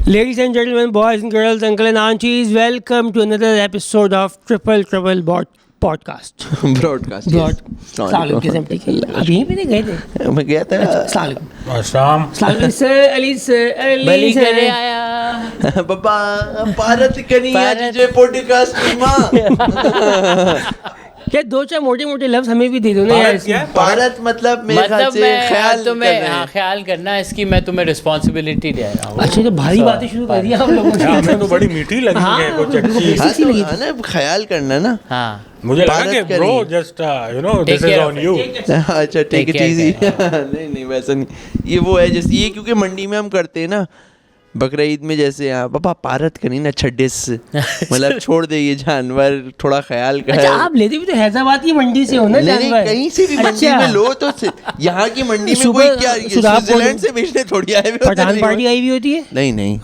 Ladies and gentlemen, boys and girls, uncle and aunties, welcome to another episode of Triple Podcast. Broadcast सालू के same ठीक है। अब यहीं पे गए थे। मैं गया था। सालू अस्सलाम सर अली सर आया बाबा भारत कनी आज जे पॉडकास्ट मां क्या दो चार मोटे मोटे लफ्ज हमें भी दे दो ना यार। भारत मतलब मेरे ख्याल से ख्याल तुम्हें ख्याल करना इसकी, मैं तुम्हें रिस्पांसिबिलिटी दे रहा हूँ। अच्छा तो भारी बातें शुरू कर दिया हम लोगों ने। हमें तो बड़ी मीठी लगी है कुछ अच्छी। ना ख्याल करना ना। हाँ मुझे लगा कि bro just you know this is on you. अच्छा ठीक है चीज नहीं वैसा नहीं, ये वो है जैसे ये क्योंकि मंडी में हम करते हैं ना बकरा ईद में, जैसे यहाँ पापा पारत करी ना छड्डे से मतलब छोड़ दे ये जानवर, थोड़ा ख्याल कर। अच्छा आप लेते भी तो हैदराबाद की मंडी से हो ना जानवर? कहीं से भी मंडी में लो तो यहाँ की मंडी में कोई क्या स्विट्जरलैंड से बेचने थोड़ी आए हुए। पठान पार्टी आई हुई होती है? नहीं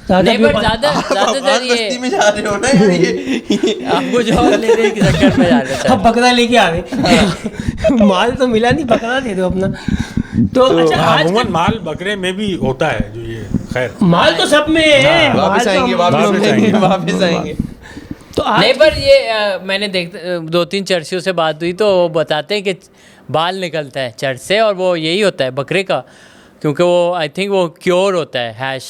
ज्यादातर ये में जा रहे हो ना यार, ये आपको जो लेने के चक्कर में जा रहे हैं। अब बकरा लेके आ गए। माल तो मिला नहीं, बकरा दे दो अपना। तो अच्छा अमूमन माल बकरे में भी होता है जो ये खैर माल तो सब में है। वापस आएंगे तो आज नहीं पर ये मैंने दो तीन चर्चियों से बात हुई तो वो बताते हैं कि बाल निकलता है चर्च से, और वो यही होता है बकरे का, क्योंकि वो आई थिंक वो क्योर होता है हैश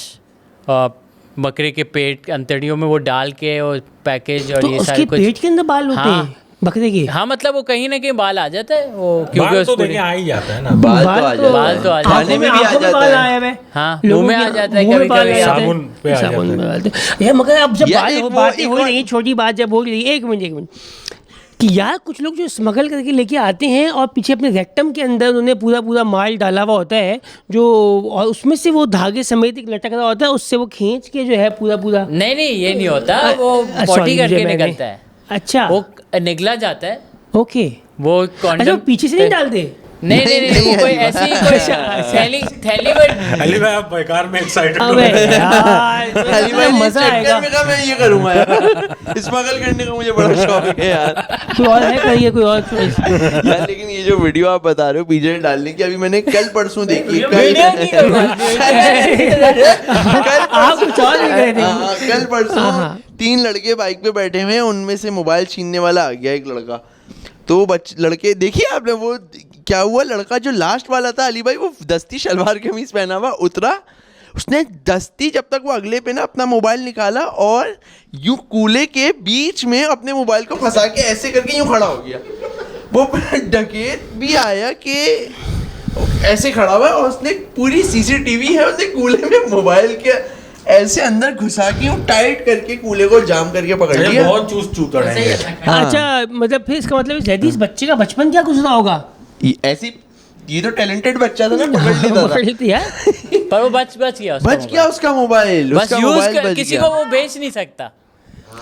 बकरे के पेट अंतड़ियों में वो डाल के और पैकेज और तो ये सारे कुछ। पेट के अंदर बाल होते हैं बकरे के? हाँ मतलब वो कहीं ना कहीं बाल आ जाता है वो, क्योंकि बाल तो उसको देखिए आ ही जाता है ना। बाल तो आ जाता बाल तो आ जाता है। खाने में भी आ जाता है। हाँ मुंह में आ जाता है कभी कभी। साबुन पे आ जाता है। यार मगर अब जब यार बातें हो रही, छोटी बात जब हो रही, एक मिनट कि यार कुछ लोग जो स्मगल करके लेके आते हैं और पीछे अपने रेक्टम के अंदर उन्होंने पूरा माल डाला हुआ होता है जो, और उसमें से वो धागे समेत एक लटक रहा होता है, उससे वो खींच के जो है पूरा नहीं ये नहीं होता, वो पॉटी करके निकलता है। अच्छा वो निकला जाता है। ओके वो अच्छा पीछे से नहीं डालते? नहीं वो कोई ऐसी कोई थैली में। अली भाई आप बेकार में एक्साइटेड हो अबे गए। यार मजा आएगा। मैं ये करूंगा यार, स्मगल करने का मुझे बड़ा शौक है यार। कोई और है करिए कोई और चॉइस यार लेकिन ये जो वीडियो आप बता रहे हो पीछे डालने की, अभी मैंने कल परसों देखी। आप कुछ और नहीं गए थे? कल परसों 3 लड़के बाइक पे बैठे हुए हैं, उनमें से मोबाइल छीनने वाला आ गया एक लड़का। तो लड़के देखिए आपने वो क्या हुआ, लड़का जो लास्ट वाला था अली भाई वो दस्ती शलवार कमीज पहना हुआ उतरा, उसने दस्ती जब तक वो अगले पे ना अपना मोबाइल निकाला और यूं कूले के बीच में अपने मोबाइल को फंसा के ऐसे करके यूं खड़ा हो गया। वो डकैत भी आया कि ऐसे खड़ा हुआ और उसने पूरी सीसीटीवी है, उसने कूले में मोबाइल के ऐसे अंदर घुसा के यूं टाइट करके कूले को जाम करके पकड़ लिया। बहुत चूतड़ है। अच्छा मतलब फिर इसका मतलब जैदी इस बच्चे का बचपन क्या गुजरा होगा? ऐसी ये तो टैलेंटेड बच्चा था ना, पकड़ लेता था यार। पर वो बच गया उसका मोबाइल, बस यूज किसी को वो बेच नहीं सकता।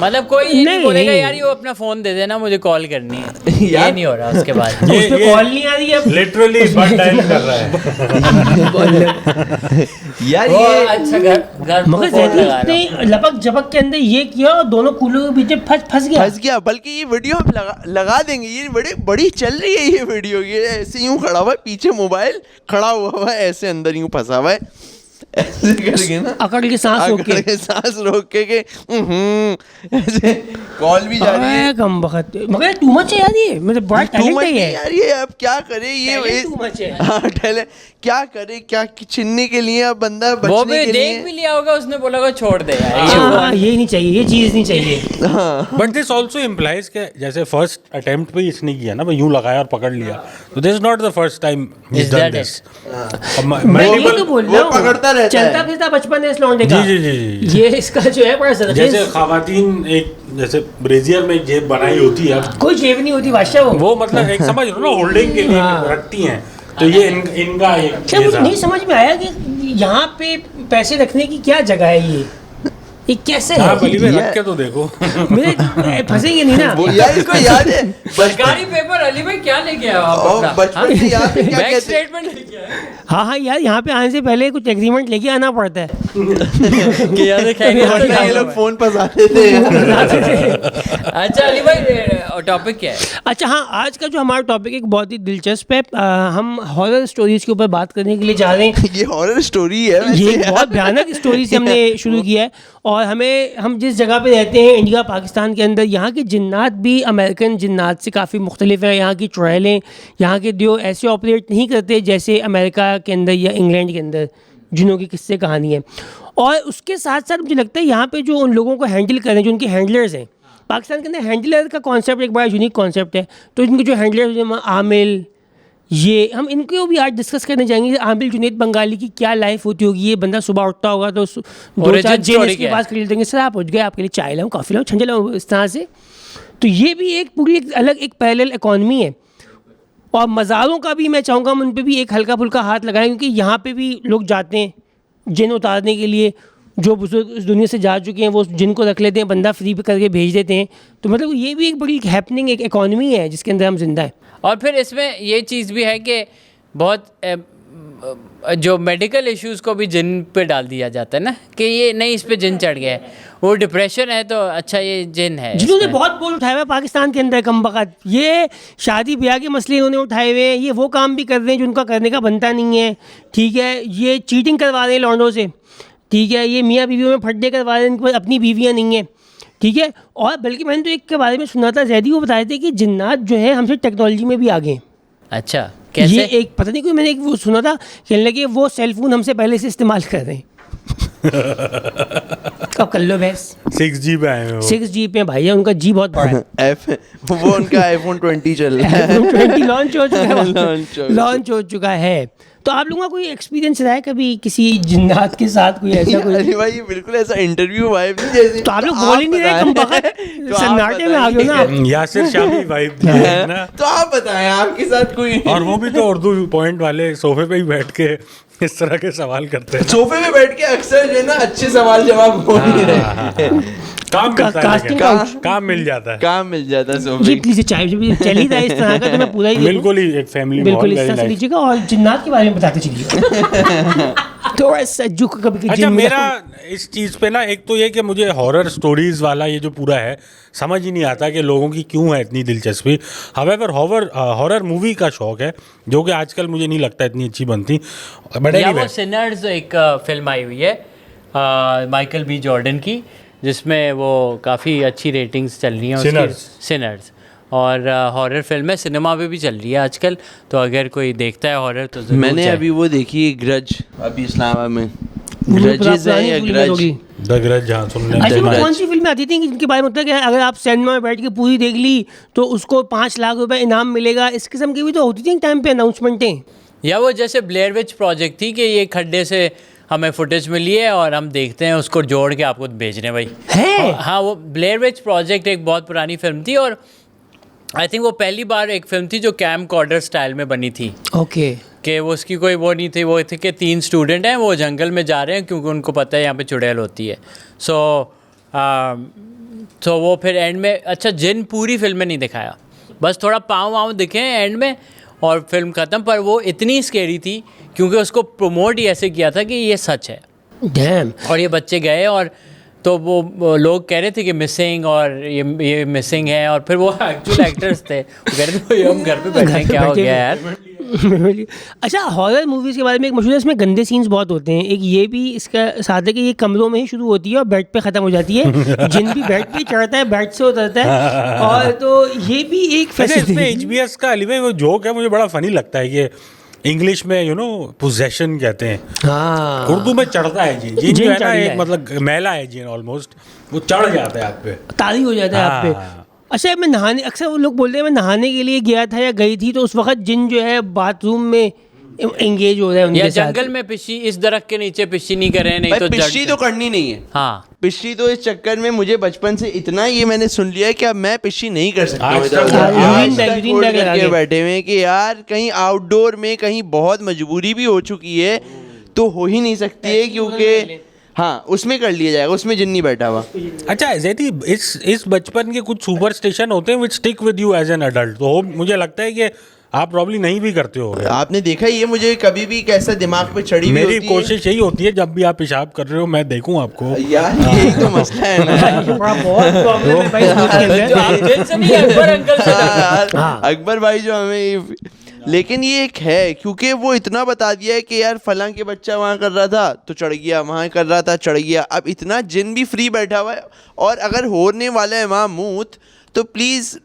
मतलब कोई ये नहीं बोलेगा यार ये अपना फोन दे देना मुझे कॉल करनी है, ये नहीं हो रहा उसके बाद। ये कॉल नहीं आ रही है लिटरली बट डायल कर रहा है यार। ये अच्छा घर मगर जैदी उसने लपक झपक के अंदर ये किया और दोनों कूलों के बीच फंस गया। बल्कि ये वीडियो हम लगा देंगे, ये बड़ी चल रही है ये वीडियो। ये ऐसे यूं खड़ा हुआ है, पीछे मोबाइल खड़ा हुआ है, ऐसे अंदर यूं फंसा हुआ है, ऐसे करके ना अकड़ के सांस रोक के ऐसे कॉल भी जा रही है। कम वक्त मगर टू मच है यार, ये मतलब बड़ा टैलेंट है यार। ये अब क्या करे ये टू मच है। हाँ टैलेंट क्या करे, क्या छीनने के लिए अब बंदा बचने वो भी के लिए देख भी लिया होगा उसने, बोला होगा छोड़ दे यार ये नहीं चाहिए, ये चीज नहीं चाहिए। बट दिस ऑल्सो इम्प्लाइज के जैसे फर्स्ट अटेम्प्ट पे इसने किया ना, यूं लगाया और पकड़ लिया, तो this is not the first time he is done this. मैं ये तो बोल रहा हूं, पकड़ता रहता है, चलता फिरता बचपन है इस लौंडे का। जी ये इसका जो है बड़ा जैसे खवातीन एक जैसे ब्रेजियर में जेब बनाई होती है, कोई जेब नहीं होती बादशाह वो मतलब एक समझ लो ना होल्डिंग के लिए रखती हैं, तो ये इनका एक मुझे नहीं समझ में आया कि यहाँ पे पैसे रखने की क्या जगह है ये। ये कैसे आप है? अली भाई रख के तो देखो। मेरे फंसेंगे नहीं ना? वो यार इसको याद है सरकारी पेपर अली भाई क्या लेके आए आप और अपना? बचपन से याद है क्या बैंक कहते स्टेटमेंट लेके आए हाँ यहाँ यहाँ पे आने से पहले कुछ एग्रीमेंट लेके आना पड़ता है। कि याद है वरना ये लोग फोन फंसाते थे। अच्छा अली भाई टॉपिक क्या है? अच्छा हाँ, आज का जो हमारा टॉपिक एक बहुत ही दिलचस्प है। हम हॉरर स्टोरीज के ऊपर बात करने के लिए जा रहे हैं। ये हॉरर स्टोरी है वैसे ये एक यार। बहुत भयानक स्टोरी से हमने शुरू किया है। और हम जिस जगह पे रहते हैं इंडिया पाकिस्तान के अंदर, यहाँ के जिन्नात भी अमेरिकन जिन्नात से काफ़ी मुख्तलिफ है। यहाँ की ट्रायलें, यहाँ के दियो ऐसे ऑपरेट नहीं करते जैसे अमेरिका के अंदर या इंग्लैंड के अंदर जिनों की किस्से कहानी है। और उसके साथ साथ मुझे लगता है यहाँ पे जो उन लोगों को हैंडल कर रहे हैं, जो उनके हैंडलर्स हैं, पाकिस्तान के अंदर हैंडलर का कॉन्सेप्ट एक बड़ा यूनिक कॉन्सेप्ट है। तो इनके जो हैंडलर्स हैं, आमिल, ये हम इनको भी आज डिस्कस करने जाएंगे। आमिल जुनैद बंगाली की क्या लाइफ होती होगी। ये बंदा सुबह उठता होगा तो दो Origin चार जेल story इसके क्या है? पास खरीद देंगे, सर आप उठ गए, आपके लिए चाय लाऊं, कॉफ़ी लाऊं, छंजे लाऊं, इस तरह से। तो ये भी एक पूरी एक अलग एक पैरेलल इकॉनमी है। और मज़ारों का भी मैं चाहूँगा हम उन पर भी एक हल्का फुल्का हाथ लगाएं, क्योंकि यहाँ पे भी लोग जाते हैं जिन उतारने के लिए। जो बुजुर्ग इस दुनिया से जा चुके हैं वो जिन को रख लेते हैं, बंदा फ्री पे करके भेज देते हैं। तो मतलब ये भी एक बड़ी हैपनिंग एक इकॉनमी है जिसके अंदर हम जिंदा है। और फिर इसमें ये चीज़ भी है कि बहुत जो मेडिकल इश्यूज़ को भी जिन पे डाल दिया जाता है ना, कि ये नहीं इस पे जिन चढ़ गया है, वो डिप्रेशन है तो अच्छा ये जिन है। जिन्होंने इसमें। बहुत बोल उठाए हुए हैं पाकिस्तान के अंदर कमबख्त, ये शादी ब्याह के मसले इन्होंने उठाए हुए हैं। ये वो काम भी कर रहे हैं जो उनका करने का बनता नहीं है, ठीक है। ये चीटिंग करवा रहे हैं लॉन्डों से, ठीक है। ये मियाँ बीवियों में फड्डे करवा रहे हैं, इनके पास अपनी बीवियाँ नहीं हैं, ठीक है। और बल्कि मैंने तो एक के बारे में सुना था, जैदी, वो बताए थे कि जिन्नात जो है हमसे टेक्नोलॉजी में भी आगे हैं। अच्छा कैसे? ये एक पता नहीं, कोई मैंने एक वो सुना था, कहने लगे वो सेल फोन हमसे पहले से इस्तेमाल कर रहे हैं। अब कर लो बहस। 6G पे आए हैं वो। 6G पे भाई है, उनका जी बहुत बड़ा है। वो उनका iPhone 20 चल रहा है। iPhone 20 लॉन्च हो चुका Launch है, हो लॉन्च हो चुका है। तो आप लोगों का कोई एक्सपीरियंस रहा है कभी किसी जिन्नात के साथ, कोई ऐसा कोई? अरे भाई ये बिल्कुल ऐसा इंटरव्यू वाइब नहीं जैसे। तो आप लोग बोल ही नहीं रहे, कमबख्त सन्नाटे में आ गए हो ना आप। यासिर शाह की वाइब थी है ना। तो आप बताएं आपके साथ कोई और वो भी तो उर्दू पॉइंट वाले सोफे पे ही बैठ के इस तरह के सवाल करते हैं। सोफे में बैठ के अक्सर जो है ना अच्छे सवाल जवाब हो नहीं रहे। काम मिलता है, कास्टिंग लेकिन काउच। काम मिल जाता है। काम मिल जाता है जी सोफे। प्लीज चाय जब ये चल ही रहा है इस तरह का तो मैं पूरा ही देखूं। बिल्कुल ही एक फैमिली बिल्कुल इस माहौल तरह से very nice। लीजिएगा और जिन्नात के बारे में बताते चलिए। थोड़ा सा झुक कभी अच्छा मेरा इस चीज़ पे ना, एक तो ये कि मुझे हॉरर स्टोरीज वाला ये जो पूरा है समझ ही नहीं आता कि लोगों की क्यों है इतनी दिलचस्पी। हवेवर हॉरर मूवी का शौक है जो कि आजकल मुझे नहीं लगता इतनी अच्छी बनती। बट या वो anyway, सिनर्स एक फिल्म आई हुई है माइकल बी जॉर्डन की, जिसमें वो काफ़ी अच्छी रेटिंग्स चल रही हैं Sinners। सिनर्स। और हॉरर फिल्म है, सिनेमा पे भी चल रही है आजकल। तो अगर कोई देखता है हॉरर तो ज़रूर मैंने जाए। अभी वो देखी ग्रज, अभी इस्लामाबाद में पुरानी ग्रजेस है या फिल्में ग्रज। होगी। द ग्रज जहाँ सुनने अच्छा वो ग्रज। कौन सी फिल्में आती थी जिनके बारे में होता है कि अगर आप सिनेमा में बैठ के पूरी देख ली तो उसको 5 लाख रुपए इनाम मिलेगा, इस किस्म की भी तो होती थी टाइम पे अनाउंसमेंटें। या वो जैसे ब्लेयर विच प्रोजेक्ट थी कि ये खड्डे से हमें फुटेज मिली है और हम देखते हैं उसको जोड़ के आपको भेज रहे हैं भाई। है हाँ वो ब्लेयर विच प्रोजेक्ट एक बहुत पुरानी फिल्म थी और आई थिंक वो पहली बार एक फिल्म थी जो कैम कॉर्डर स्टाइल में बनी थी। ओके। कि वो उसकी कोई वो नहीं थी, वो थे कि 3 स्टूडेंट हैं, वो जंगल में जा रहे हैं क्योंकि उनको पता है यहाँ पे चुड़ैल होती है। सो वो फिर एंड में, अच्छा जिन पूरी फिल्म में नहीं दिखाया, बस थोड़ा पाँव वाँव दिखे एंड में और फिल्म ख़त्म। पर वो इतनी स्केरी थी क्योंकि उसको प्रमोट ही ऐसे किया था कि ये सच है। डैम। और ये बच्चे गए और तो वो लोग कह रहे थे कि मिसिंग और ये मिसिंग है, और फिर वो एक्चुअल एक्टर्स थे, वो कह रहे थे भाई हम घर पे बैठे हैं, क्या हो गया यार। अच्छा हॉरर मूवीज़ के बारे में एक मशहूर है, इसमें गंदे सीन्स बहुत होते हैं। एक ये भी इसका साथ है कि ये कमरों में ही शुरू होती है और बेड पे ख़त्म हो जाती है। जिन भी बेड पे चढ़ता है बेड से उतरता है। और तो ये भी एक अच्छा इसमें फैसिलिटी। HBS का अली भाई वो जोक है, मुझे बड़ा फनी लगता है कि इंग्लिश में पोजेशन कहते हैं, हाँ उर्दू में चढ़ता है जिन जो जिन है ना चढ़ एक जाए। मतलब मैला है जिन, ऑलमोस्ट वो चढ़ जाता है आप पे। तारी हो जाता है आप पे। हाँ। अच्छा मैं नहाने, अक्सर वो लोग बोलते हैं मैं नहाने के लिए गया था या गई थी, तो उस वक्त जिन जो है बाथरूम में एंगेज हो रहा है या उनके साथ। जंगल में पिशी, इस दरख्त के नीचे पिशी नहीं करें, नहीं भाई तो पिशी जड़- तो करनी नहीं है। हाँ पिशी तो इस चक्कर में मुझे बचपन से इतना ये मैंने सुन लिया है कि अब मैं पिशी नहीं कर सकता आज हूँ तक इधर-उधर। हाँ, आज यूरिन बैग- तक यूरिन होल्ड बैग लगा करके के। बैठे हुए हैं कि यार कहीं आउटडोर में कहीं बहुत मजबूरी भी हो चुकी है तो हो ही नहीं सकती है, क्योंकि हाँ उसमें कर लिया जाएगा, उसमें जिन नहीं बैठा हुआ। अच्छा जैती, इस बचपन के कुछ सुपरस्टिशन होते हैं which stick with you as an adult, तो मुझे लगता है कि आप प्रॉब्ली नहीं भी करते हो। आपने देखा ये मुझे कभी भी कैसा दिमाग पे चढ़ी हुई मेरी होती कोशिश यही होती है जब भी आप पेशाब कर रहे हो मैं देखूं आपको। है यार, यही तो मसला है ना। बड़ा बहुत प्रॉब्लम है भाई सोच के अंदर। जो आप जेल से नहीं, अकबर अंकल से हाँ यार, हाँ। अकबर भाई जो हमें, लेकिन ये एक है क्योंकि वो इतना बता दिया है कि यार फलां के बच्चा वहाँ कर रहा था तो चढ़ गया, वहाँ कर रहा था चढ़ गया। अब इतना जिन भी फ्री बैठा हुआ है, और अगर होने वाला है वहाँ मूत तो प्लीज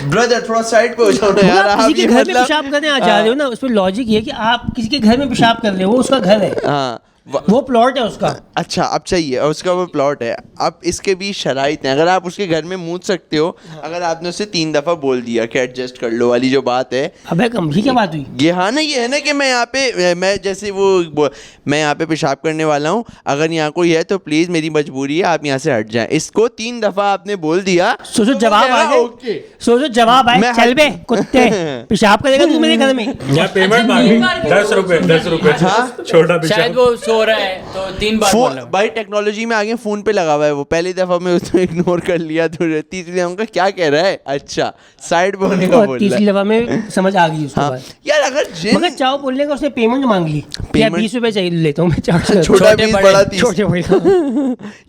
ब्रदर थोड़ा साइड पे हो जाओ ना यार। आप आप किसी ये के घर में मतलब पेशाब करने आ जा रहे हो ना, उसमें लॉजिक ये है कि आप किसी के घर में पेशाब कर रहे हो, वो उसका घर है, हाँ वो प्लॉट है उसका। अच्छा अब चाहिए, और उसका वो प्लॉट है। अब इसके भी शराइत हैं, अगर आप उसके घर में मूत सकते हो अगर आपने उसे 3 दफ़ा बोल दिया कि एडजस्ट कर लो वाली जो बात है। अबे कम ही क्या बात हुई? ये हाँ ना, ये है ना कि मैं यहाँ पे, मैं जैसे मैं यहाँ पे पेशाब करने वाला हूँ, अगर यहाँ कोई है तो प्लीज़ मेरी मजबूरी है आप यहाँ से हट जाएं। इसको 3 दफ़ा आपने बोल दिया, सोचो जवाब आ ओके। गए, सोचो जवाब आए, मैं चल बे कुत्ते पेशाब करेगा तू मेरे घर में। या पेमेंट मांगे 10 रुपए 10 रुपए, छोटा शायद पेशाब। वो सो रहा है तो 3 बार बोला। भाई टेक्नोलॉजी में आगे फ़ोन पे लगा हुआ है वो, पहली दफ़ा में उसने इग्नोर कर लिया, तो तीसरी दफ़ा क्या कह रहा है, अच्छा साइड पे होने का और बोल रहा तीसरी है। दफा में समझ आ गई उसको हाँ बात। यार, अगर मगर जिन चाव बोलने का उसने पेमेंट मांग ली, या Payment- 20 रुपए चाहिए, लेता हूँ मैं 400। छोटा छोटे 20 बड़े, बड़ा 30, छोटे बड़े।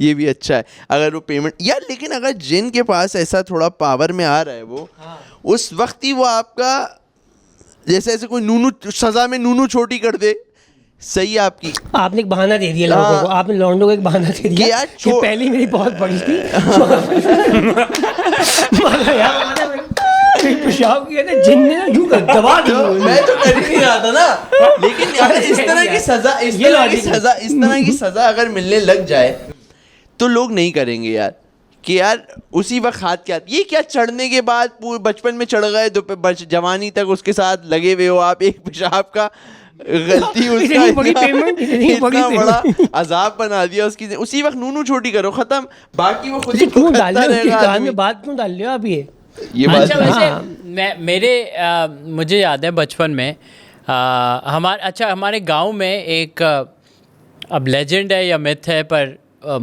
ये भी अच्छा है अगर वो पेमेंट यार। लेकिन अगर जिन के पास ऐसा थोड़ा पावर में आ रहा है वो, उस वक्त ही वो आपका जैसे ऐसे कोई नूनू सजा में नूनू छोटी कर दे, सही है आपकी। आपने एक बहाना दे दिया लोगों को, आपने लौंडों को एक बहाना दे दिया यार कि पहले ही मेरी बहुत बड़ी थी। मगर यार मैंने पेशाब किया था, जिन ने ना यूं कर दबा दी। मैं तो कर ही नहीं रहा था ना, लेकिन यार इस तरह की सजा, इस ये तरह की logic है। सजा, इस तरह की सजा अगर मिलने लग जाए तो लोग नहीं करेंगे यार। कि यार उसी वक्त हाथ क्या, ये क्या चढ़ने के बाद बचपन में चढ़ गए तो जवानी तक उसके साथ लगे हुए हो आप, एक पेशाब का गलती उसका इतनी बड़ी payment, इतनी बड़ी इतना बड़ा payment। अजाब बना दिया उसकी, उसी वक्त नूनू छोटी करो, खत्म, बाकी वो खुद ही अच्छा, क्यों डाल भुगतता रहे हो उसके रहेगा कान आदमी। में, बात क्यों डाल रहे हो आप ये बात अच्छा वैसे हाँ। मुझे याद है बचपन में हमारे गांव में एक अब लेजेंड है या मिथ है पर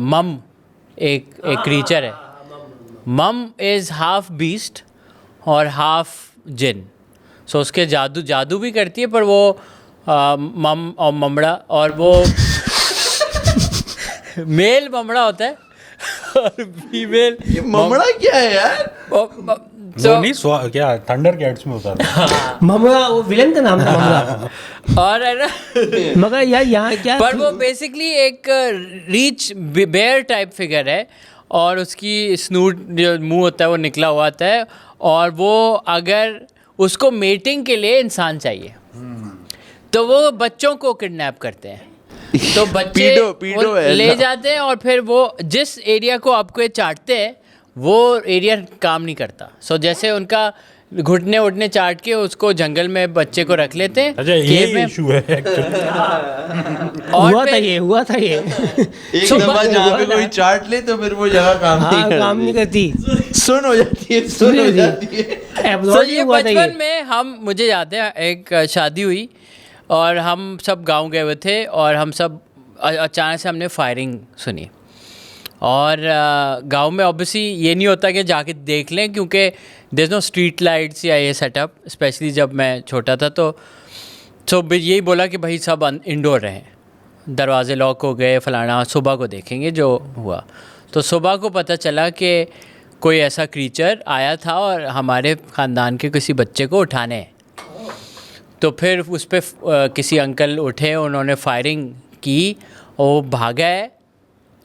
मम एक क्रीचर है। मम इज़ हाफ बीस्ट और हाफ जिन, सो उसके जादू भी करती है, पर वो मम और ममड़ा, और वो मेल ममड़ा होता है और फीमेल ये ममड़ा क्या है यार? वो नहीं क्या थंडर कैट्स में होता था। ममड़ा, वो विलन का नाम था ममड़ा। और है ना मगर यार यहाँ क्या, पर वो बेसिकली एक रीच बेयर टाइप फिगर है, और उसकी स्नूट जो मुंह होता है वो निकला हुआ आता है, और वो अगर उसको मेटिंग के लिए इंसान चाहिए तो वो बच्चों को किडनैप करते हैं। तो बच्चे पीडो वो है ले ना। जाते हैं, और फिर वो जिस एरिया को आपको ये चाटते हैं वो एरिया काम नहीं करता। सो जैसे उनका घुटने उठने चाट के उसको जंगल में बच्चे को रख लेते हैं, अच्छा ये केव में, इशू है actually। और हुआ था फिर- ये, हुआ था ये। एक सुबह दफा जहाँ पे हुआ कोई था। चाट ले तो फिर वो जगह काम हाँ नहीं काम नहीं करती, करती। सुन हो जाती है, सुन हो जाती है। तो Abroad ये हुआ था बचपन में मुझे याद है एक शादी हुई और हम सब गांव गए हुए थे, और हम सब अचानक से हमने फायरिंग सुनी। और गांव में ऑब्वियसली ये नहीं होता कि जाके देख लें, क्योंकि there is no street lights या ये सेटअप, स्पेशली जब मैं छोटा था। तो यही बोला कि भाई सब इंडोर रहें, दरवाजे लॉक हो गए, फलाना, सुबह को देखेंगे जो हुआ। तो सुबह को पता चला कि कोई ऐसा क्रीचर आया था और हमारे ख़ानदान के किसी बच्चे को उठाने। तो फिर उस पर किसी अंकल उठे, उन्होंने फायरिंग की, वो भागा है,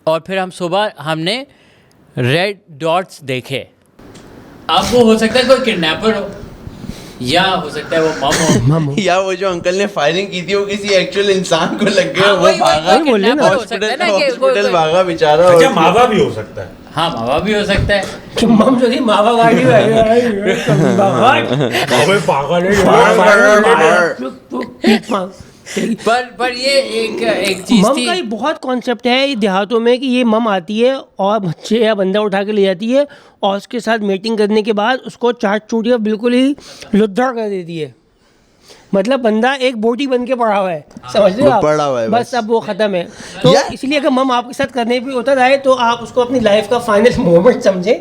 और फिर हमने रेड डॉट्स देखे। अब वो हो सकता है कोई किडनैपर हो, या हो सकता है वो मम हो। या वो जो अंकल ने फायरिंग की थी वो किसी एक्चुअल इंसान को लग गया, हाँ, वो वही भागा, वही बोल रहे हैं ना। हॉस्पिटल भागा बेचारा। अच्छा मावा भी हो सकता है। हाँ, मावा भी हो सकता है। कि मम जो थी मावा गाड़ी में अबे पागल है। पर ये एक चीज़ मम थी। का ही बहुत कॉन्सेप्ट है ये देहातों में कि ये मम आती है और बच्चे या बंदा उठा के ले जाती है, और उसके साथ मीटिंग करने के बाद उसको चाट चूट के बिल्कुल ही लुद्धा कर देती है। मतलब बंदा एक बोटी बन के पड़ा हुआ है, समझ रहे हो वो आप? पड़ा हुआ है बस अब वो खत्म है। तो यार- इसलिए अगर मम आपके साथ करने भी होता रहे तो आप उसको अपनी लाइफ का फाइनल मोमेंट समझें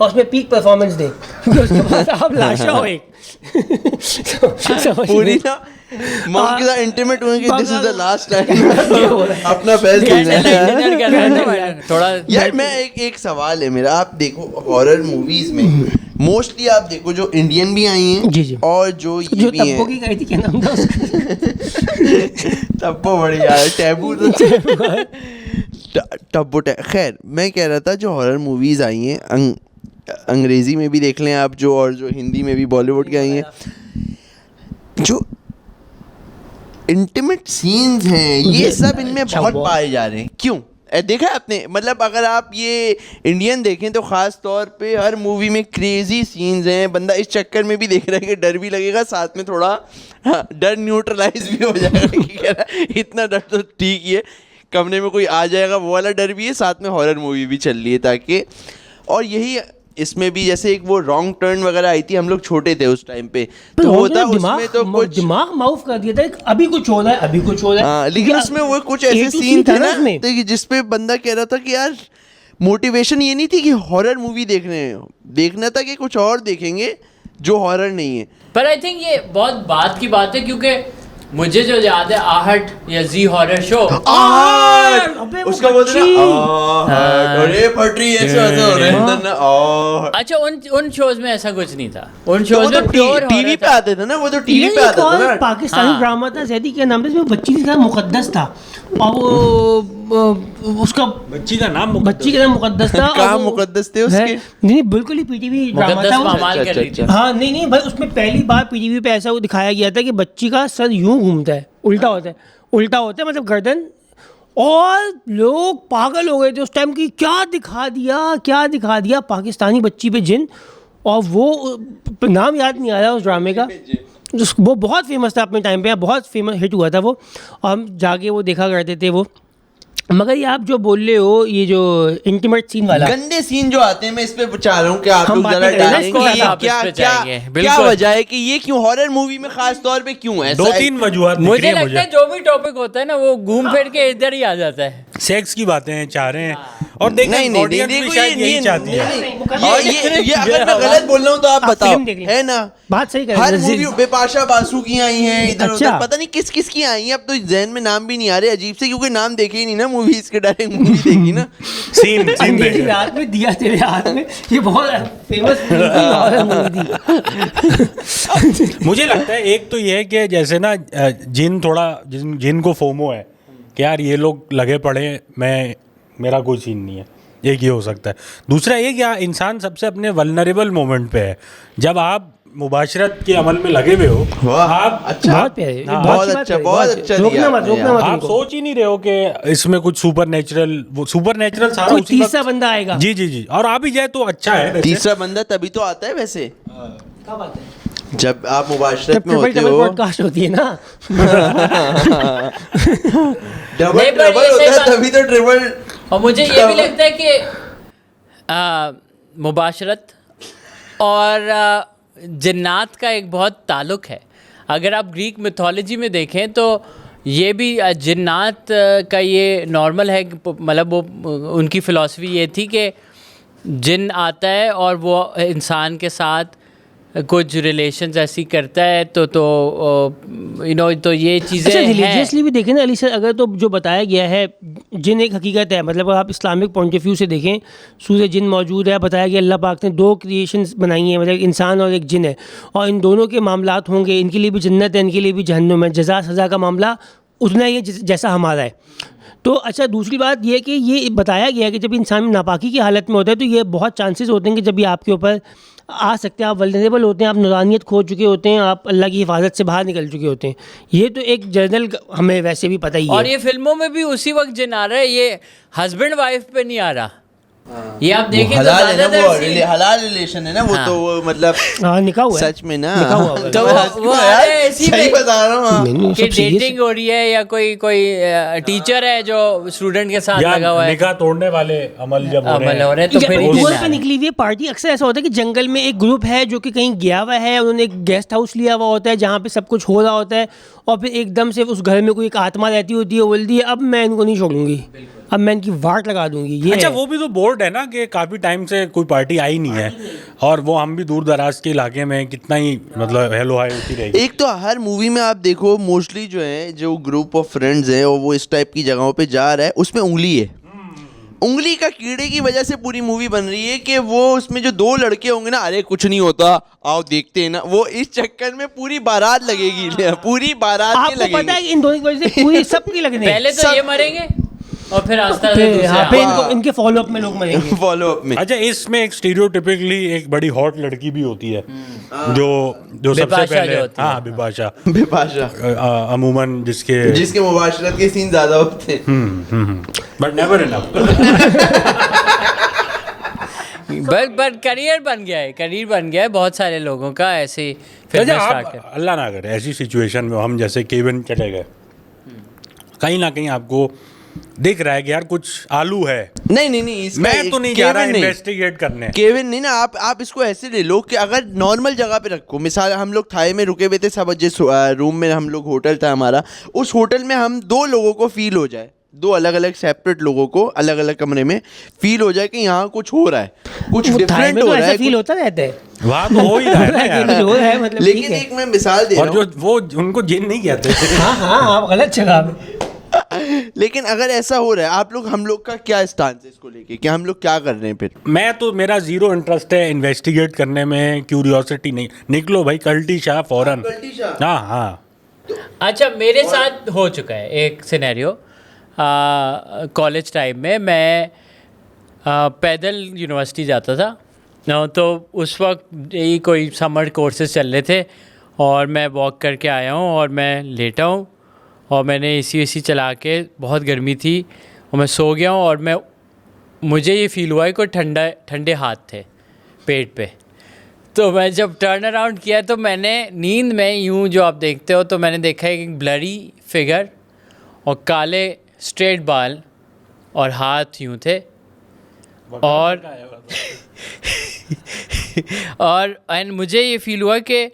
और उसमें पीक परफॉर्मेंस दें, क्योंकि उसके बाद आप लाशा हो एक। समझ पूरी रहे? ना मॉम के साथ इंटीमेट हुए कि this is the last time हो रहा है। अपना फैसला कैंडल लाइट डिनर कर रहे हैं ना मैंने, थोड़ा यार मैं एक सवाल है मेरा, आप देखो हॉरर मूवीज में मोस्टली आप देखो जो इंडियन भी आई हैं जी, जी। और जो ये जो भी तब्बो हैं की गई थी, क्या नाम था उसका? टब्बो बढ़िया है, टैबू तो टब्बो खैर मैं कह रहा था जो हॉरर मूवीज आई हैं अंग्रेजी में भी देख लें आप जो, और जो हिंदी में भी बॉलीवुड की आई हैं, जो इंटीमेट सीन्स हैं ये सब इनमें अच्छा, बहुत बहुत। पाए जा रहे हैं, क्यों? देखा है आपने? मतलब अगर आप ये इंडियन देखें तो खास तौर पे हर मूवी में क्रेजी सीन्स हैं, बंदा इस चक्कर में भी देख रहा है कि डर भी लगेगा, साथ में थोड़ा डर न्यूट्रलाइज भी हो जाएगा कि कह रहा है इतना डर तो ठीक ही है, कमरे में कोई आ जाएगा वो वाला डर भी है, साथ में हॉरर मूवी भी चल रही है ताकि, और यही इसमें भी जैसे एक वो रॉन्ग टर्न वगैरह आई थी, हम लोग छोटे थे उस टाइम पे, तो वो था उसमें तो कुछ दिमाग माउफ कर दिया था, अभी कुछ हो रहा है, अभी कुछ हो रहा है। हाँ, लेकिन क्योंकि उसमें वो कुछ A ऐसे to C सीन था थे ना उसमें। तो कि जिसपे बंदा कह रहा था कि यार मोटिवेशन ये नहीं थी कि हॉरर मूवी देखना था कि कुछ और देखेंगे जो हॉरर नहीं है। पर आई थिंक ये बहुत बात की बात है, क्योंकि मुझे जो याद है आहट या जी हॉरर शो, अबे वो उसका बोलते बच्ची। ना आहट, अरे फट रही है, ऐसे ऐसे हो रहे हैं ना आहट। अच्छा उन शोज में ऐसा कुछ नहीं था, उन तो वो शोज तो में प्योर टीवी पे आते थे ना, वो तो टीवी पे आते थे ना। पाकिस्तानी हाँ। ड्रामा था, जैदी क्या नाम था, इसमें बच्ची का मुकद्दस था, और वो उसका बच्ची का नाम बच्ची का नाम मुकद्दस था। और कहाँ वो- मुकद्दस थे है? उसके? नहीं बिल्कुल ही पीटीवी ड्रामा मुकद्दस था वो। पामाल कर रही थी। अच्छा। हाँ नहीं बस उसमें पहली बार पीटीवी पे ऐसा वो दिखाया गया था कि बच्ची का सर यूं घूमता है, उल्टा होता है मतलब गर्दन, और लोग पागल हो गए थे उस टाइम की, क्या दिखा दिया पाकिस्तानी बच्ची पे जिन। और वो नाम याद नहीं आ रहा उस ड्रामे का, वो बहुत फेमस था अपने टाइम पे, बहुत फेमस हिट हुआ था वो, और हम जाके वो देखा करते थे वो। मगर ये आप जो बोल रहे हो, ये जो इंटीमेट सीन वाला, गंदे सीन जो आते हैं, मैं इस पे चाह रहा हूँ कि आप हम लोग बातें जरा करें ना डालेंगे इसको, ये आप इस पे जाएंगे, क्या बिल्कुल। वजह है कि ये क्यों हॉरर मूवी में खास तौर पे क्यों ऐसा दो है? तीन वजूहत दिख रही मुझे है लगता है जो भी टॉपिक होता है ना वो घूम फिर के इधर ही आ जाता है। सेक्स की बातें चाह रहे हैं, और देखें ऑडियंस भी शायद यही चाहती है। और ये अगर मैं गलत बोल रहा हूँ तो आप आप बताओ, फिल्म देख लें। है ना? बात सही कर हर रहे हैं। मूवी बेपाशा बासु की आई हैं इधर अच्छा। उधर, पता नहीं किस किस की आई हैं, अब तो जहन में नाम भी नहीं आ रहे, अजीब से, क्योंकि नाम देखे ही नहीं ना मूवी, इसके डायरेक्ट मूवी देखी ना। सीन अंधेरी देख रात में दिया तेरे हाथ में, ये बहुत फेमस मूवी थी। मुझे लगता है एक तो ये है कि जैसे ना जिन को फोमो है कि यार ये लोग लगे पड़े, मेरा कोई सीन नहीं है, एक ये हो सकता है। दूसरा ये कि इंसान सबसे अपने वल्नरेबल मोमेंट पे है, जब आप मुबाशरत के अमल में लगे हुए हो, वाह, आप अच्छा, बहुत प्यारे, हाँ, बहुत अच्छी बात अच्छा, करी, बहुत बहुत अच्छा रोकना दिया मत, आपने रोकना यार। मत आप उनको। सोच ही नहीं रहे हो कि इसमें कुछ सुपर नेचुरल सारा कोई उसी तीसरा वक्त- बंदा आएगा। जी, और आ भी जाए तो अच्छा है वैसे। तीसरा बंदा तभी तो आता है वैसे, क्या बात है? जब आप जब मुबाशरत में ट्रिपल होते डबल हो। पॉडकास्ट होती है ना। डबल नहीं, पर डबल ये होता सही है बात- तभी तो ट्रिपल। और मुझे ये भी लगता है कि मुबाशरत और जन्नात का एक बहुत ताल्लुक है। अगर आप ग्रीक मिथोलॉजी में देखें तो ये भी जन्नात का ये नॉर्मल है, मतलब वो उनकी फ़िलॉसफी ये थी कि जिन आता है और वो इंसान के साथ कुछ रिलेशंस ऐसी करता है, तो तो ये चीज़ें अच्छा हैं। रिलीजियसली भी देखें ना अली सर, अगर तो जो बताया गया है जिन एक हकीकत है, मतलब आप इस्लामिक पॉइंट ऑफ व्यू से देखें, सूरज जिन मौजूद है, बताया गया अल्लाह पाक ने दो क्रिएशंस बनाई हैं, मतलब एक इंसान और एक जिन है, और इन दोनों के मामलात होंगे, इनके लिए भी जन्नत है, इनके लिए भी जहन्नुम है, जज़ा सज़ा का मामला उतना ही है जैसा हमारा है। तो अच्छा दूसरी बात ये कि ये बताया गया है कि जब इंसान नापाकी की हालत में होता है तो ये बहुत चांसेस होते हैं कि जब ये आपके ऊपर आ सकते हैं, आप वल्नरेबल होते हैं, आप नूरानियत खो चुके होते हैं, आप अल्लाह की हिफाजत से बाहर निकल चुके होते हैं। ये तो एक जनरल हमें वैसे भी पता ही और है। ये फिल्मों में भी उसी वक्त जिन आ रहा है, ये हस्बैंड वाइफ पे नहीं आ रहा। ये आप देखें तो हलाल है ना, ज्यादातर वो scene- हलाल रिलेशन है ना वो, हाँ। तो वो मतलब हाँ निकाह हुआ है। सच में ना। लिखा हुआ है। तो वो यार, अरे इसी सही में- बता रहा हूँ हाँ। मैंने कि सब serious- डेटिंग हो रही है या कोई टीचर है जो स्टूडेंट के साथ लगा हुआ या है, निकाह तोड़ने वाले अमल जब अमल हो रहे हैं, तो फिर ही टूर दिन पे आ निकली हुई है पार्टी। अक्सर ऐसा होता है कि जंगल में एक ग्रुप है जो कि कहीं गया हुआ है, उन्होंने एक गेस्ट हाउस लिया हुआ होता है जहाँ पे सब कुछ हो रहा होता है, और फिर एकदम से उस घर में कोई एक आत्मा रहती होती है, वो बोलती है अब मैं इनको नहीं छोड़ूंगी, अब मैं इनकी वाट लगा दूंगी। ये अच्छा है। वो भी तो बोर्ड है ना कि काफी टाइम से कोई पार्टी आई नहीं है, और वो हम भी दूर दराज के इलाके में कितना ही मतलब हेलो हाय होती रहेगी। एक तो हर मूवी में आप देखो मोस्टली जो है जो ग्रुप ऑफ फ्रेंड्स हैं और वो इस टाइप की जगहों पे जा रहा है, उसमें उंगली है। उंगली का कीड़े की वजह से पूरी मूवी बन रही है कि वो उसमें जो दो लड़के होंगे ना, अरे कुछ नहीं होता आओ देखते हैं ना, वो इस चक्कर में पूरी बारात लगेगी, पूरी बारात के आपको पता है लगेगी। कि इन दोनों की वजह से पूरी सबकी लगने पहले तो ये मरेंगे और फिर आस्ता आस्ता फिर दूसरे हाँ, आ- फिर इनको इनके फॉलो अप में लोग मरेंगे। फॉलो अप में अच्छा इसमें एक स्टीरियोटिपिकली एक बड़ी हॉट लड़की भी होती है जो जो सबसे बिपाशा पहले जो होती है। हाँ बिपाशा बिपाशा, अमूमन जिसके जिसके मुबाशरत के सीन ज्यादा होते हैं। But never enough. But career बन गया है, करियर बन गया है बहुत सारे लोगों का ऐसे फिल्में अच्छा स्टार्ट आप कर। अल्लाह ना करे ऐसी सिचुएशन में हम जैसे केविन चले गए, कहीं ना कहीं आपको दिख रहा है कि यार कुछ आलू है, नहीं इसका मैं तो नहीं जा रहा केविन नहीं। इन्वेस्टिगेट करने। केविन नहीं ना, आप इसको ऐसे ले लो कि अगर नॉर्मल जगह पे रखो, मिसाल हम लोग थाई में रुके हुए थे सब, जिस रूम में हम लोग होटल था हमारा, उस होटल में हम दो लोगों को फील हो जाए, दो अलग अलग सेपरेट लोगों को अलग अलग कमरे में फील हो जाए कि यहाँ कुछ हो रहा है, कुछ वो थाई डिफरेंट में हो तो रहा ऐसा है फील होता रहता है। वहाँ तो हो ही रहा है ना यार। जो है मतलब ठीक लेकिन है। एक मैं मिसाल दे और रहा जो हूँ, वो उनको जिन नहीं कहते हाँ हाँ आप गलत जगह पे। लेकिन अगर ऐसा हो रहा है, आप लोग हम लोग का क्या स्टांस है इसको लेके, कि हम लोग क्या कर रहे हैं फिर? मैं तो मेरा जीरो इंटरेस्ट है इन्वेस्टिगेट करने में, क्यूरियोसिटी नहीं, निकलो भाई कल्टी शाह फौरन। कल्टी शाह? हाँ हाँ अच्छा मेरे साथ हो चुका है एक सिनेरियो। कॉलेज टाइम में मैं पैदल यूनिवर्सिटी जाता था तो उस वक्त यही कोई समर कोर्सेज चल रहे थे और मैं वॉक करके आया हूँ और मैं लेटा हूँ और मैंने एसी चला के, बहुत गर्मी थी और मैं सो गया हूँ और मुझे ये फील हुआ है कोई ठंडे हाथ थे पेट पे। तो मैं जब टर्न अराउंड किया तो मैंने नींद में यूं जो आप देखते हो तो मैंने देखा एक ब्लरी फिगर और काले स्ट्रेट बाल और हाथ यूं थे और एंड मुझे ये फील हुआ कि,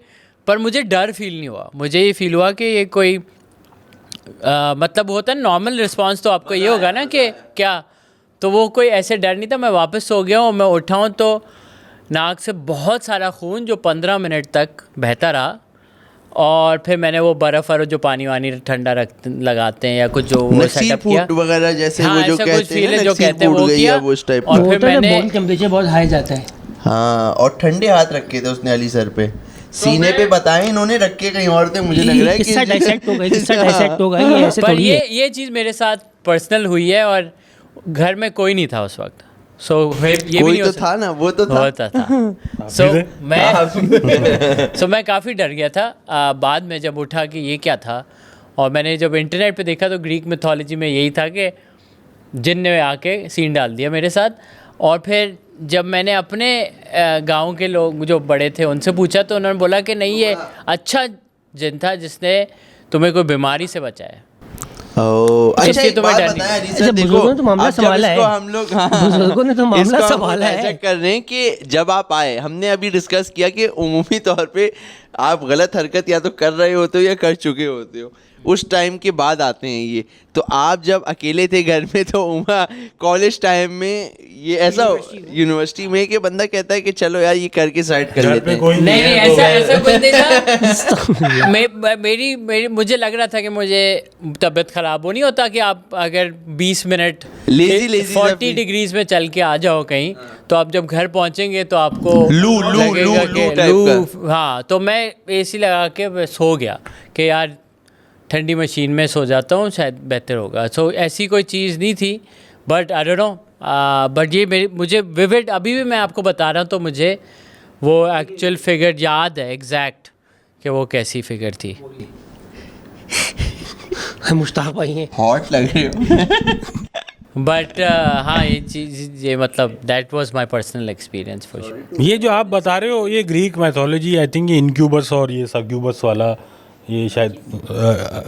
पर मुझे डर फील नहीं हुआ, मुझे ये फील हुआ कि ये कोई मतलब होता है नॉर्मल रिस्पांस तो आपको ये होगा ना कि क्या, तो वो कोई ऐसे डर नहीं था। मैं वापस सो गया हूँ, मैं उठा हूँ तो नाक से बहुत सारा खून जो 15 मिनट तक बहता रहा और फिर मैंने वो बर्फ़ और जो पानी वानी ठंडा लगाते हैं या कुछ जो वो नसीर सेटअप किया, फूड वगैरह जैसे हाँ, वो जो ऐसा कुछ कहते फील हैं है ना, जो कहते हैं फूड वो गई किया या वो इस टाइप और का। फिर मैंने बॉडी टेम्परेचर बहुत हाई जाता है। हाँ, और ठंडे हाथ रखे थे उसने अली सर पे, सीने पे बताए इन्होंने, रखे कहीं और थे, मुझे लग रहा है किस्सा डाइसेक्ट हो गया, किस्सा हाँ। डाइसेक्ट हो गया, ये ऐसे पर थोड़ी है। ये चीज़ मेरे साथ पर्सनल हुई है और घर में कोई नहीं था उस वक्त, सो ये भी कोई नहीं तो हो था ना, वो तो था। होता था। सो मैं काफ़ी डर गया था। बाद में जब उठा कि ये क्या था और मैंने जब इंटरनेट पे देखा तो ग्रीक मिथोलॉजी में यही था कि जिन ने आके सीन डाल दिया मेरे साथ। और फिर जब मैंने अपने गांव के लोग जो बड़े थे उनसे पूछा तो उन्होंने बोला कि नहीं ये अच्छा जिन था जिसने तुम्हें कोई बीमारी से बचाया। अच्छा इसलिए एक तुम्हें बात डर नहीं। बताएं अली अच्छा, सर, देखो बुजुर्गों ने तो मामला अब जब संभाला इसको है। हम लोग हाँ, बुजुर्गों ने तो मामला इसको हम संभाला लोग ऐसा है। कर रहे हैं कि जब आप आए, हमने अभी डिस्कस किया कि उमूमी तौर पे आप गलत हरकत या तो कर रहे होते हो या कर चुके होते हो, उस टाइम के बाद आते हैं ये। तो आप जब अकेले थे घर में तो कॉलेज टाइम में ये ऐसा यूनिवर्सिटी में कि बंदा कहता है कि चलो यार ये करके साइड कर घर लेते पे हैं। कोई नहीं है नहीं तो- ऐसा कुछ नहीं था। मेरी मुझे लग रहा था कि मुझे तबीयत खराब हो, नहीं होता कि आप अगर 20 मिनट Lazy 40 डिग्रीज में चल के आ जाओ कहीं तो आप जब घर पहुंचेंगे तो आपको लू लगेगा कि टाइप हाँ, तो मैं एसी लगा के सो गया कि यार ठंडी मशीन में सो जाता हूँ शायद बेहतर होगा। सो ऐसी कोई चीज़ नहीं थी, but I don't know, but ये मुझे विविड अभी भी मैं आपको बता रहा हूँ तो मुझे वो एक्चुअल फिगर याद है एग्जैक्ट कि वो कैसी फिगर थी। मुश्ताक भाई हैं। हॉट लग रहे हो। बट हाँ ये चीज़ ये मतलब that was my personal experience for sure. ये जो आप बता रहे हो ये ग्रीक मैथोलॉजी, आई थिंक ये इनक्यूबस और ये सक्यूबस वाला, ये शायद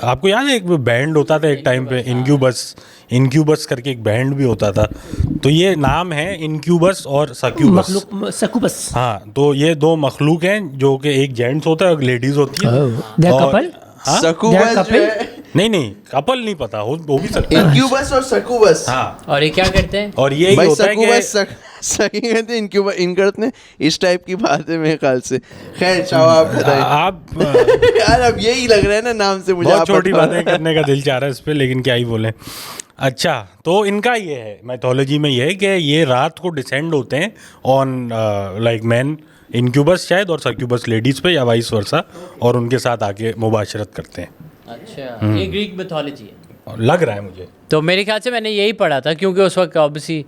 आपको याद है एक बैंड होता था एक टाइम पे, इनक्यूबस करके एक बैंड भी होता था, तो ये नाम है इनक्यूबस और सक्यूबस। मखलूक सकूबस। हाँ, तो ये दो मखलूक हैं जो कि एक जेंट्स होता है और लेडीज होती है। दे और- कपल। हाँ? सकूबस जो couple? है, नहीं कपल नहीं पता, वो भी सकता है। इंक्यूबस और सकूबस। हाँ, और ये क्या करते हैं? और ये भाई होता है सकूबस कि सही कहते हैं, इंक्यूबस इन करते हैं, इस टाइप की बात है मेरे ख्याल से। खैर चाहो आप बताएं। आप यार अब यही लग रहा है ना नाम से मुझे, बहुत आप छोटी बताओ। बातें करने का दिल चाह रहा है इस पे, लेकिन क्या ही बोलें। अच्छा, तो इनका ये है मैथोलॉजी में ये है कि ये रात को डिसेंड होते हैं ऑन लाइक मैन इनक्यूबस शायद और सक्यूबस लेडीज पे या वाइस वर्सा, और उनके साथ आके मुबाशरत करते हैं। अच्छा, ये ग्रीक मिथोलॉजी है। और लग रहा है मुझे। तो मेरे ख्याल से मैंने यही पढ़ा था, क्योंकि उस वक्त ऑब्वियसली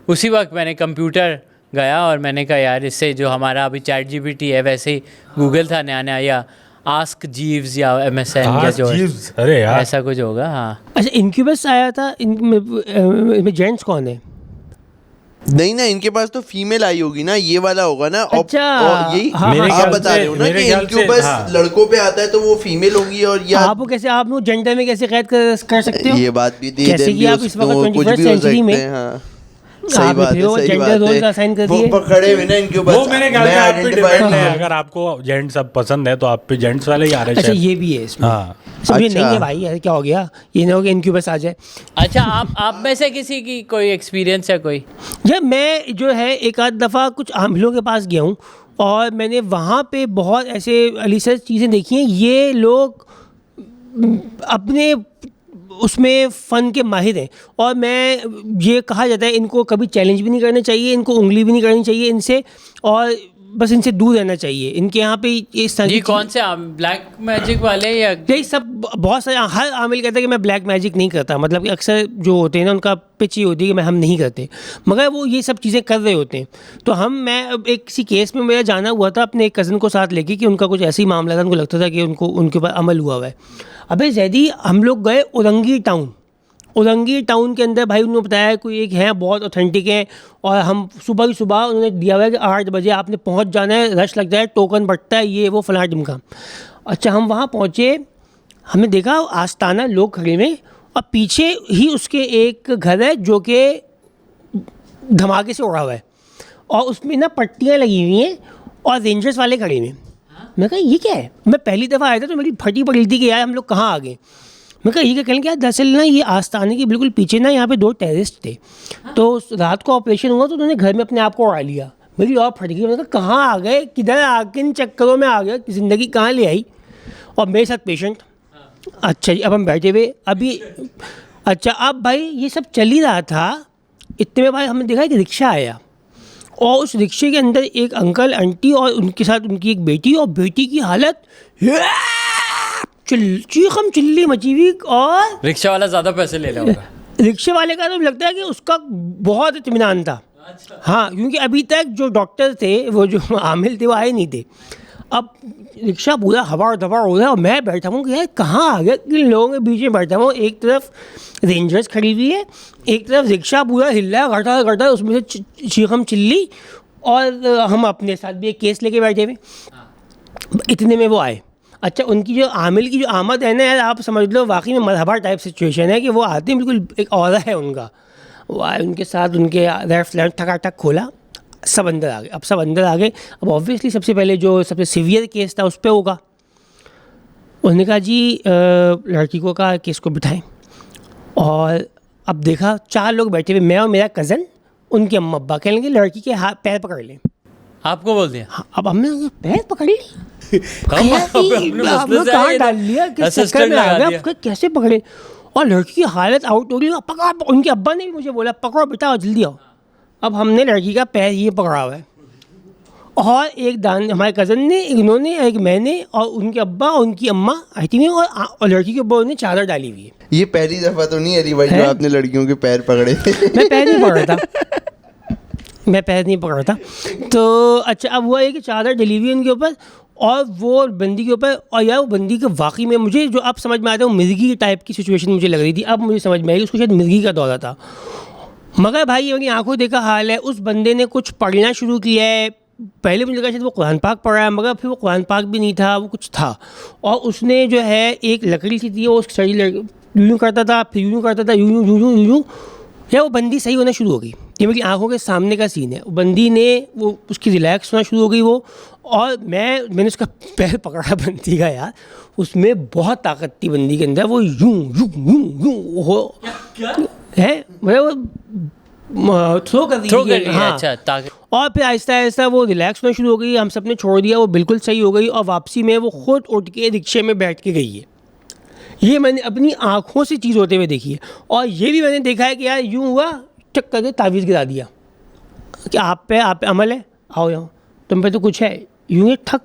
उसी वक्त मैंने कंप्यूटर गया और मैंने कहा यार इससे जो हमारा अभी चैट जीपीटी है वैसे ही गूगल था नया नया, या आस्क जीव्स या MSN या जो जीव्स, अरे यार ऐसा कुछ होगा। हाँ अच्छा, इनक्यूबस आया था, इनमें जेंट्स कौन है? नहीं ना, इनके पास तो फीमेल आई होगी ना, ये वाला होगा ना। अच्छा, और यही हाँ, मेरे आप ख्याल बता से- रहे हो ना मेरे कि ख्याल से, इनक्यूबस हाँ। लड़कों पे आता है तो वो फीमेल होगी, और या आप कैसे, आप लोग जेंडर में कैसे कैद कर सकते हो? ये बात भी दे कैसे दे कि भी आप उस- इस वक्त तो कुछ 21st भी हो सेंचुरी में सकते हैं, हाँ। सही आप बात भी है, हो, सही gender बात roles है। assign कर वो दिए। पकड़े हुए ना इनक्यूबस। वो मेरे ख्याल से मैं आप पे identify डिपेंड है, नहीं। अगर आपको जेंट्स सब पसंद है तो आप पे जेंट्स वाले ही आ रहे हैं अच्छा, शायद। ये भी है इसमें। हाँ। सब ये अच्छा। नहीं है भाई, यार क्या हो गया, ये ना हो कि इनक्यूबस आ जाए। अच्छा, आप में से किसी की कोई एक्सपीरियंस है कोई? यार मैं जो है एक आध दफ़ा कुछ आमिलों के पास गया हूँ और मैंने वहाँ पे बहुत ऐसे अलीसर चीज़ें देखी हैं। ये लोग अपने उसमें फ़न के माहिर हैं, और मैं ये कहा जाता है इनको कभी चैलेंज भी नहीं करना चाहिए, इनको उंगली भी नहीं करनी चाहिए इनसे, और बस इनसे दूर रहना चाहिए। इनके यहाँ पे इस तरह जी की कौन से ब्लैक मैजिक वाले या यही सब बहुत सारे, हर आमिल कहता है कि मैं ब्लैक मैजिक नहीं करता, मतलब कि अक्सर जो होते हैं ना उनका पिच ये होती है कि हम नहीं करते, मगर वो ये सब चीज़ें कर रहे होते हैं। तो मैं अब एक किसी केस में मेरा जाना हुआ था अपने एक कज़न को साथ लेके कि उनका कुछ ऐसे ही मामला था, उनको लगता था कि उनके ऊपर अमल हुआ है। अबे जैदी हम लोग गए उरंगी टाउन के अंदर, भाई उन्होंने बताया कोई एक है बहुत ऑथेंटिक है, और हम सुबह की सुबह उन्होंने दिया हुआ है कि 8 बजे आपने पहुंच जाना है, रश लगता है, टोकन बटता है, ये वो फलां ढिमका। अच्छा, हम वहाँ पहुँचे, हमने देखा आस्ताना लोग खड़े हुए, और पीछे ही उसके एक घर है जो कि धमाके से उड़ा हुआ है, और उसमें ना पट्टियाँ लगी हुई हैं और रेंजर्स वाले खड़े हुए हैं। मैं कहा ये क्या है? मैं पहली दफ़ा आया था तो मेरी फटी पड़ी थी कि यार हम लोग कहाँ आ गए। मैं कहा ये क्या कहें, क्या दरअसल ना ये आस्थाने के बिल्कुल पीछे ना यहाँ पे 2 टेररिस्ट थे, तो रात को ऑपरेशन हुआ तो उन्होंने घर में अपने आप को उड़ा लिया। मेरी और फट गई, मैंने कहा कहाँ आ गए, किधर आ किन चक्करों में आ गए, ज़िंदगी कहाँ ले आई। और मेरे साथ पेशेंट। अच्छा जी, अब हम बैठे हुए अभी, अच्छा अब भाई ये सब चल ही रहा था, इतने में भाई हमने देखा एक रिक्शा आया, और उस रिक्शे के अंदर एक अंकल आंटी और उनके साथ उनकी एक बेटी, और बेटी की हालत चीखम चिल्ली मची हुई, और रिक्शा वाला ज़्यादा पैसे ले रहा होगा? रिक्शे वाले का तो लगता है कि उसका बहुत इत्मीनान था। हाँ, क्योंकि अभी तक जो डॉक्टर थे, वो जो आमिल थे, वो आए नहीं थे। अब रिक्शा पूरा हवा दवा हो रहा है, और मैं बैठा हूँ कि यार कहाँ आ गया, किन लोगों के बीच में बैठा हूँ। एक तरफ रेंजर्स खड़ी हुई है, एक तरफ रिक्शा पूरा हिल रहा है, घटा घटा, उसमें से चीखम चिल्ली, और हम अपने साथ भी एक केस लेके बैठे हुए। इतने में वो आए। अच्छा, उनकी जो आमिल की जो आमद है ना यार, आप समझ लो वाकई में मरहबा टाइप सिचुएशन है कि वो आते हैं, बिल्कुल एक औरा है उनका, वो आए, उनके साथ उनके लेफ्ट ठकाठक खोला, सब अंदर आ गए। अब सब अंदर आ गए, अब ऑब्वियसली सबसे पहले जो सबसे सीवियर केस था उस पर होगा। उन्होंने कहा जी लड़की को कहा केस को बिठाएं, और अब देखा 4 लोग बैठे हुए, मैं और मेरा कज़न, उनके अम्मा अब्बा, कहने लगे लड़की के हाथ पैर पकड़ लें। आपको बोल दिया? हाँ, अब हमने कहा, पैर पकड़ ली, हम अपने मसले से कहाँ आए डाल लिया, किस चक्कर असिस्टेंट में आ लगा गया, दिया। अब कैसे पकड़े। और लड़की की हालत आउट हो रही है, पकड़ो, उनके अब्बा ने भी मुझे बोला पकड़ो बेटा और जल्दी आओ। अब हमने लड़की का पैर ये पकड़ा हुआ है, और एक दान हमारे कज़न ने, इन्होंने, एक मैंने, और उनके अब्बा और उनकी अम्मा आई थी, और लड़की के ऊपर उन्होंने चादर डाली हुई है। ये पहली दफा तो नहीं अली भाई जो है? आपने लड़कियों के पैर पकड़े थे। मैं पैर नहीं पकड़ा था, मैं पैर नहीं पकड़ा था। तो अच्छा, अब हुआ है कि चादर डली हुई है उनके ऊपर, और वो बंदी के ऊपर, और यार वो बंदी के वाकई में मुझे जो अब समझ में आता है वो मिर्गी टाइप की सिचुएशन मुझे लग रही थी, अब मुझे समझ में आई उसको शायद मिर्गी का दौरा था। मगर भाई ये मेरी आंखों देखा हाल है, उस बंदे ने कुछ पढ़ना शुरू किया है। पहले मुझे लगा शायद वो कुरान पाक पढ़ रहा है, मगर फिर वो कुरान पाक भी नहीं था, वो कुछ था। और उसने जो है एक लकड़ी सी थी, वो उसकी सही यूँ करता था, फिर यूँ करता था, यूँ यूँ यूँ यूँ यूँ, या वो बंदी सही होना शुरू हो गई। ये मेरी आंखों के सामने का सीन है। बंदी ने वो उसकी रिलैक्स होना शुरू हो गई वो, और मैंने उसका पैर पकड़ा बंदी का यार, उसमें बहुत ताकत थी बंदी के अंदर। वो यूं यूं यूं यूं हो है, मतलब वो थ्रो कर दी, हाँ। अच्छा, ताकत। और फिर आहिस्ता आहिस्ता वो रिलैक्स होना शुरू हो गई, हम सब ने छोड़ दिया, वो बिल्कुल सही हो गई। और वापसी में वो खुद उठ के रिक्शे में बैठ के गई है। ये मैंने अपनी आँखों से चीज़ होते हुए देखी है। और ये भी मैंने देखा है कि यार यूँ हुआ, चक करके तावीज़ गिरा दिया कि आप पे अमल है, आओ यहाँ, तुम पे तो कुछ है। यूँ ही ठक,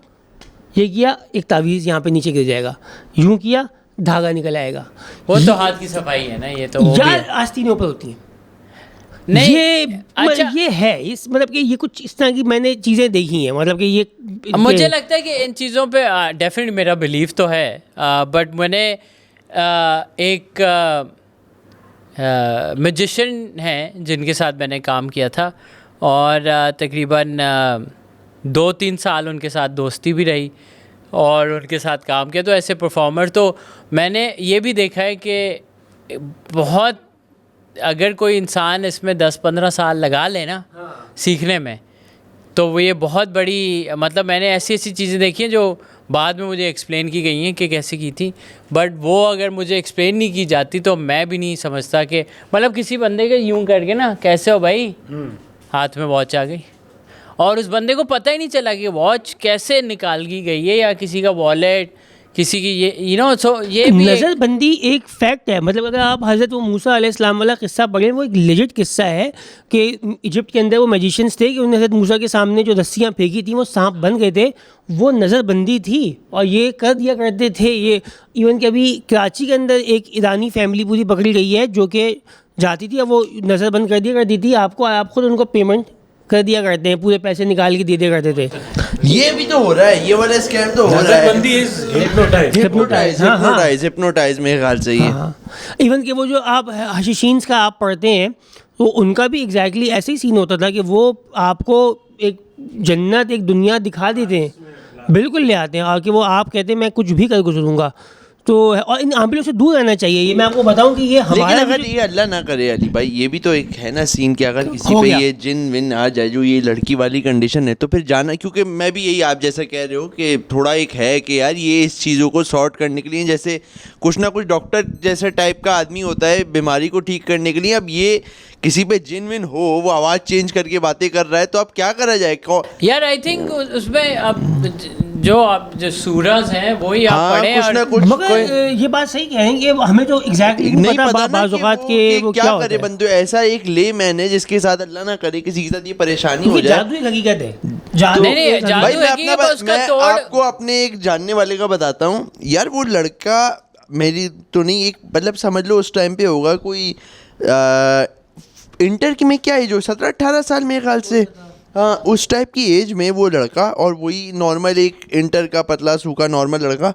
ये किया, एक तावीज़ यहाँ पे नीचे गिर जाएगा, यूँ किया, धागा निकल आएगा। वो तो हाथ की सफाई है ना, ये तो वो भी यार है। आस्तीनों पर होती है नहीं, ये। अच्छा। ये है इस, मतलब कि ये कुछ इस तरह की मैंने चीज़ें देखी हैं, मतलब कि ये मुझे लगता है कि इन चीज़ों पे डेफिनेटली मेरा बिलीव तो है, बट मैंने एक मैजिशियन हैं जिनके साथ मैंने काम किया था, और तकरीबन 2-3 साल उनके साथ दोस्ती भी रही और उनके साथ काम किया। तो ऐसे परफॉर्मर तो मैंने ये भी देखा है कि बहुत, अगर कोई इंसान इसमें 10-15 साल लगा ले ना सीखने में, तो वो ये बहुत बड़ी, मतलब मैंने ऐसी ऐसी चीज़ें देखी हैं जो बाद में मुझे एक्सप्लेन की गई हैं कि कैसे की थी, बट वो अगर मुझे एक्सप्लेन नहीं की जाती तो मैं भी नहीं समझता कि, मतलब किसी बंदे के यूं करके ना, कैसे हो भाई, हाथ में वॉच आ गई, और उस बंदे को पता ही नहीं चला कि वॉच कैसे निकाल की गई है, या किसी का वॉलेट, किसी की ये सो ये भी नज़रबंदी एक फैक्ट है। मतलब अगर आप हज़रत वो मूसा अलैहिस्सलाम वाला किस्सा पढ़ें, वो एक लेजिट किस्सा है कि इजिप्ट के अंदर वो मैजिशियंस थे कि उन्होंने हज़रत मूसा के सामने जो रस्सियाँ फेंकी थी वो सांप बन गए थे, वो नज़रबंदी थी और ये कर दिया करते थे ये। इवन कि अभी कराची के अंदर एक ईरानी फैमिली पूरी पकड़ी गई है जो कि जाती थी, अब वो नज़रबंद कर दिया करती थी आपको, आप खुद उनको पेमेंट कर दिया करते हैं, पूरे पैसे निकाल के दे दिया करते थे। ये भी तो हो रहा है, ये वाला स्कैम तो हो रहा है। नजरबंदी इज हिप्नोटाइज मेरे ख्याल से ये। इवन कि वो जो आप हशीशीन्स का आप पढ़ते हैं तो उनका भी एग्जैक्टली ऐसे ही सीन होता था कि वो आपको एक जन्नत, एक दुनिया दिखा देते हैं, बिल्कुल ले आते हैं, और कि वो आप कहते हैं मैं कुछ भी कर गुजरूंगा। तो और इन आंबिलों से दूर रहना चाहिए। ये मैं आपको बताऊं कि ये लेकिन हमारा अगर ये अल्लाह ना करे अली भाई, ये भी तो एक है ना सीन कि अगर किसी हो पे गया। ये जिन विन आ जाए, जो ये लड़की वाली कंडीशन है, तो फिर जाना, क्योंकि मैं भी यही आप जैसा कह रहे हो कि थोड़ा एक है कि यार ये इस चीज़ों को सॉर्ट करने के लिए जैसे कुछ ना कुछ डॉक्टर जैसे टाइप का आदमी होता है बीमारी को ठीक करने के लिए। अब ये किसी पे जिन विन हो, वो आवाज़ चेंज करके बातें कर रहा है, तो अब क्या करा जाए? यार आई थिंक उसमें अब जो सूरज हैं वही आप हाँ, पढ़ें, कुछ और ना कुछ मगर ये बात सही कह रहे हैं कि हमें तो एग्जैक्टली नहीं पता ना बाज़ कि औक़ात के वो क्या क्या होता करे है। बंदे। ऐसा एक ले मैन है जिसके साथ अल्लाह ना करे किसी के साथ ये परेशानी हो क्योंकि जाए। जादू एक हकीकत है, जादू नहीं, एक जादू भाई मैं है कि अपना वो उसका मैं तोड़- आपको अपने एक जानने वाले का बताता हूँ यार। वो लड़का मेरी तो नहीं, एक मतलब समझ लो उस टाइम पे होगा कोई इंटर की में क्या एज हो, 17-18 साल मेरे ख्याल से, हाँ उस टाइप की एज में वो लड़का, और वही नॉर्मल एक इंटर का पतला सूखा नॉर्मल लड़का,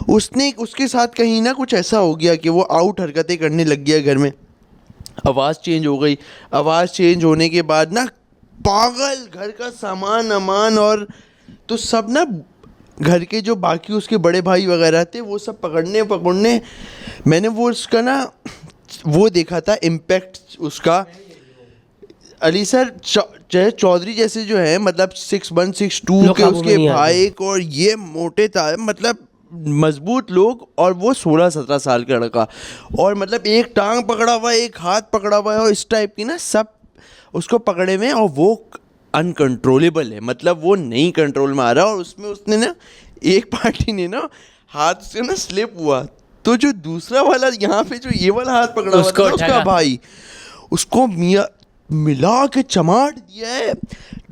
उसके साथ कहीं ना कुछ ऐसा हो गया कि वो आउट हरकतें करने लग गया घर में। आवाज़ चेंज हो गई, आवाज़ चेंज होने के बाद ना पागल, घर का सामान अमान, और तो सब ना घर के जो बाकी उसके बड़े भाई वगैरह थे वो सब पकड़ने। मैंने वो उसका ना वो देखा था इम्पैक्ट उसका। अली सर चौधरी जैसे जो है, मतलब 6'1", 6'2" लोग के काबू में उसके नहीं आते। भाई को, और ये मोटे था, मतलब मजबूत लोग, और वो 16-17 साल का लड़का, और मतलब एक टांग पकड़ा हुआ है, एक हाथ पकड़ा हुआ है, और इस टाइप की ना सब उसको पकड़े हुए हैं, और वो अनकंट्रोलेबल है, मतलब वो नहीं कंट्रोल में आ रहा। और उसमें उसने ना एक पार्टी ने ना हाथ से ना स्लिप हुआ, तो जो दूसरा वाला यहाँ पे जो ये वाला हाथ पकड़ा हुआ था ना, उसका भाई, उसको मिला के चमाट दिया है।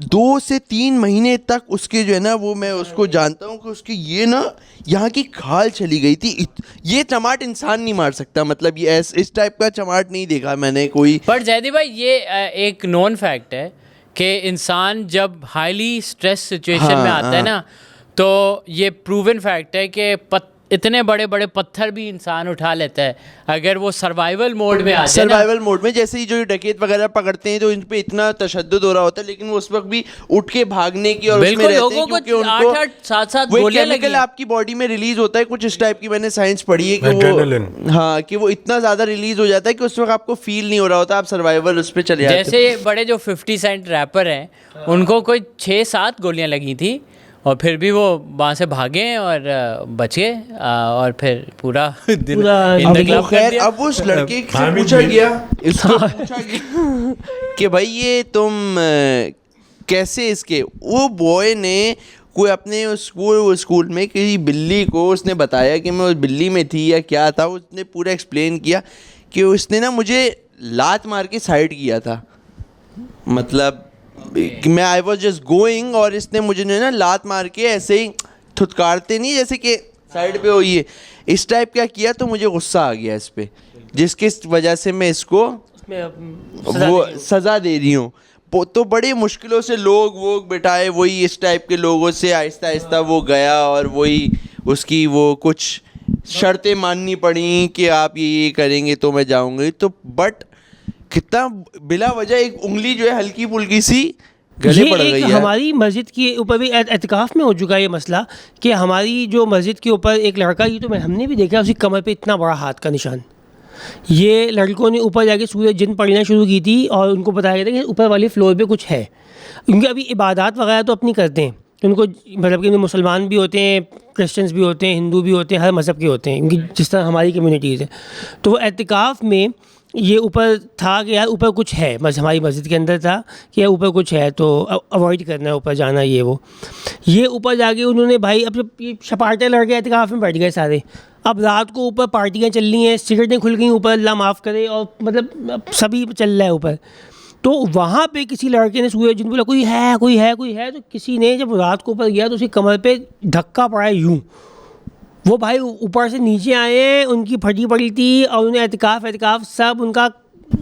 2 से 3 महीने तक उसके जो है ना, वो मैं उसको जानता हूँ कि उसकी ये ना यहाँ की खाल चली गई थी। ये चमाट इंसान नहीं मार सकता, मतलब ये इस टाइप का चमाट नहीं देखा मैंने कोई। पर जैदी भाई ये एक नॉन फैक्ट है कि इंसान जब हाईली स्ट्रेस सिचुएशन में आता है ना, तो ये प्रूवन फैक्ट है कि इतने बड़े बड़े पत्थर भी इंसान उठा लेता है अगर वो सर्वाइवल मोड में आ जाए ना। सर्वाइवल मोड में, जैसे ही जो डकैत वगैरह पकड़ते हैं तो इन पे इतना तशद्दुद हो रहा होता है, लेकिन वो उस वक्त भी उठ के भागने की और उसमें बिल्कुल, रहते हैं लोगों क्योंकि को उनको 8-8 7-7 वो गोलियां लगी केमिकल हैं। आपकी बॉडी में रिलीज होता है कुछ इस टाइप की, मैंने साइंस पढ़ी है कि Adrenaline। वो, हाँ, कि वो इतना ज्यादा रिलीज हो जाता है कि उस वक्त आपको फील नहीं हो रहा होता, आप सर्वाइवल उस पर चले जाते हो। जैसे बड़े जो 50 सेंट रैपर हैं उनको कोई 6-7 गोलियां लगी थी और फिर भी वो वहाँ से भागे और बच गए और फिर पूरा दिन पूरा in the अब वो club कर खैर, दिया। अब उस लड़के से हामिद पूछा भी। गया, इसको पूछा गया कि भाई ये तुम कैसे इसके, वो बॉय ने कोई अपने स्कूल में किसी बिल्ली को उसने बताया कि मैं उस बिल्ली में थी या क्या था, उसने पूरा एक्सप्लेन किया कि उसने ना मुझे लात मार के साइड किया था, मतलब कि मैं आई वॉज जस्ट गोइंग और इसने मुझे जो है ना लात मार के ऐसे ही थुतकारते नहीं जैसे कि साइड पे हो, ये इस टाइप का किया, तो मुझे गुस्सा आ गया इस पे, जिसकी वजह से मैं इसको वो सज़ा दे रही हूँ। तो बड़ी मुश्किलों से लोग वो बिठाए, वही इस टाइप के लोगों से आहिस्ता आहिस्ता वो गया और वही उसकी वो कुछ शर्तें माननी पड़ी कि आप ये करेंगे तो मैं जाऊँगी, तो बट कितना बिला वजह एक उंगली जो है हल्की फुल्की सी गले ये पड़ एक गई है। हमारी मस्जिद के ऊपर भी एतकाफ़ में हो चुका है ये मसला कि हमारी जो मस्जिद के ऊपर एक लड़का, ये तो हमने भी देखा, उसकी कमर पे इतना बड़ा हाथ का निशान। ये लड़कों ने ऊपर जाके सूरज जिन पढ़ना शुरू की थी और उनको बताया गया था कि ऊपर वाले फ्लोर पे कुछ है, क्योंकि अभी इबादत वगैरह तो अपनी करते हैं, उनको मतलब कि मुसलमान भी होते हैं, क्रिश्चियंस भी होते हैं, हिंदू भी होते हैं, हर मज़हब के होते हैं, क्योंकि जिस तरह हमारी कम्युनिटीज़ है। तो वो एतिकाफ़ में ये ऊपर था कि यार ऊपर कुछ है, बस हमारी मस्जिद के अंदर था कि यार ऊपर कुछ है तो अवॉइड करना है ऊपर जाना, ये ऊपर जाके उन्होंने भाई अब जब ये सपाटे लड़के एतिकाफ़ में बैठ गए सारे, अब रात को ऊपर पार्टियाँ चल रही हैं, सिगरेटें खुल गई ऊपर, अल्लाह माफ़ करे, और मतलब अब सभी चल रहा है ऊपर। तो वहाँ पे किसी लड़के ने सूरज जिन बोला कोई है, तो किसी ने जब रात को ऊपर गया तो उसकी कमर पे धक्का पड़ा है यूँ, वो भाई ऊपर से नीचे आए, उनकी फटी पड़ी थी और उन्हें एतिकाफ़ सब उनका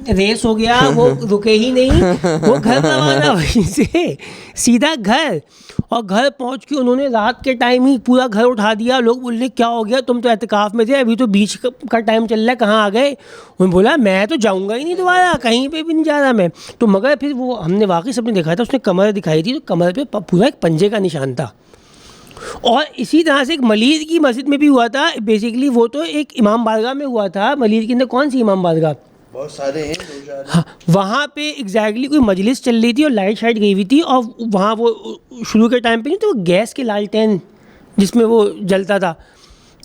रेस हो गया, वो रुके ही नहीं, वो घर रवाना वहीं से सीधा घर, और घर पहुंच के उन्होंने रात के टाइम ही पूरा घर उठा दिया। लोग बोलने क्या हो गया, तुम तो एतिकाफ़ में थे, अभी तो बीच का टाइम चल रहा है, कहाँ आ गए। उन्होंने बोला मैं तो जाऊंगा ही नहीं दोबारा, कहीं पे भी नहीं जा रहा मैं तो। मगर फिर वो हमने वाकई सबने देखा था, उसने कमर दिखाई थी, तो कमर पे पूरा एक पंजे का निशान था। और इसी तरह से एक मलीर की मस्जिद में भी हुआ था, बेसिकली वो तो एक इमाम बारगाह में हुआ था। मलीर के अंदर कौन सी इमाम बारगाह, बहुत सारे हैं, हाँ, वहाँ पे एग्जैक्टली कोई मजलिस चल रही थी और लाइट शाइट गई हुई थी, और वहाँ वो शुरू के टाइम पे नहीं तो वो गैस के लालटेन जिसमें वो जलता था।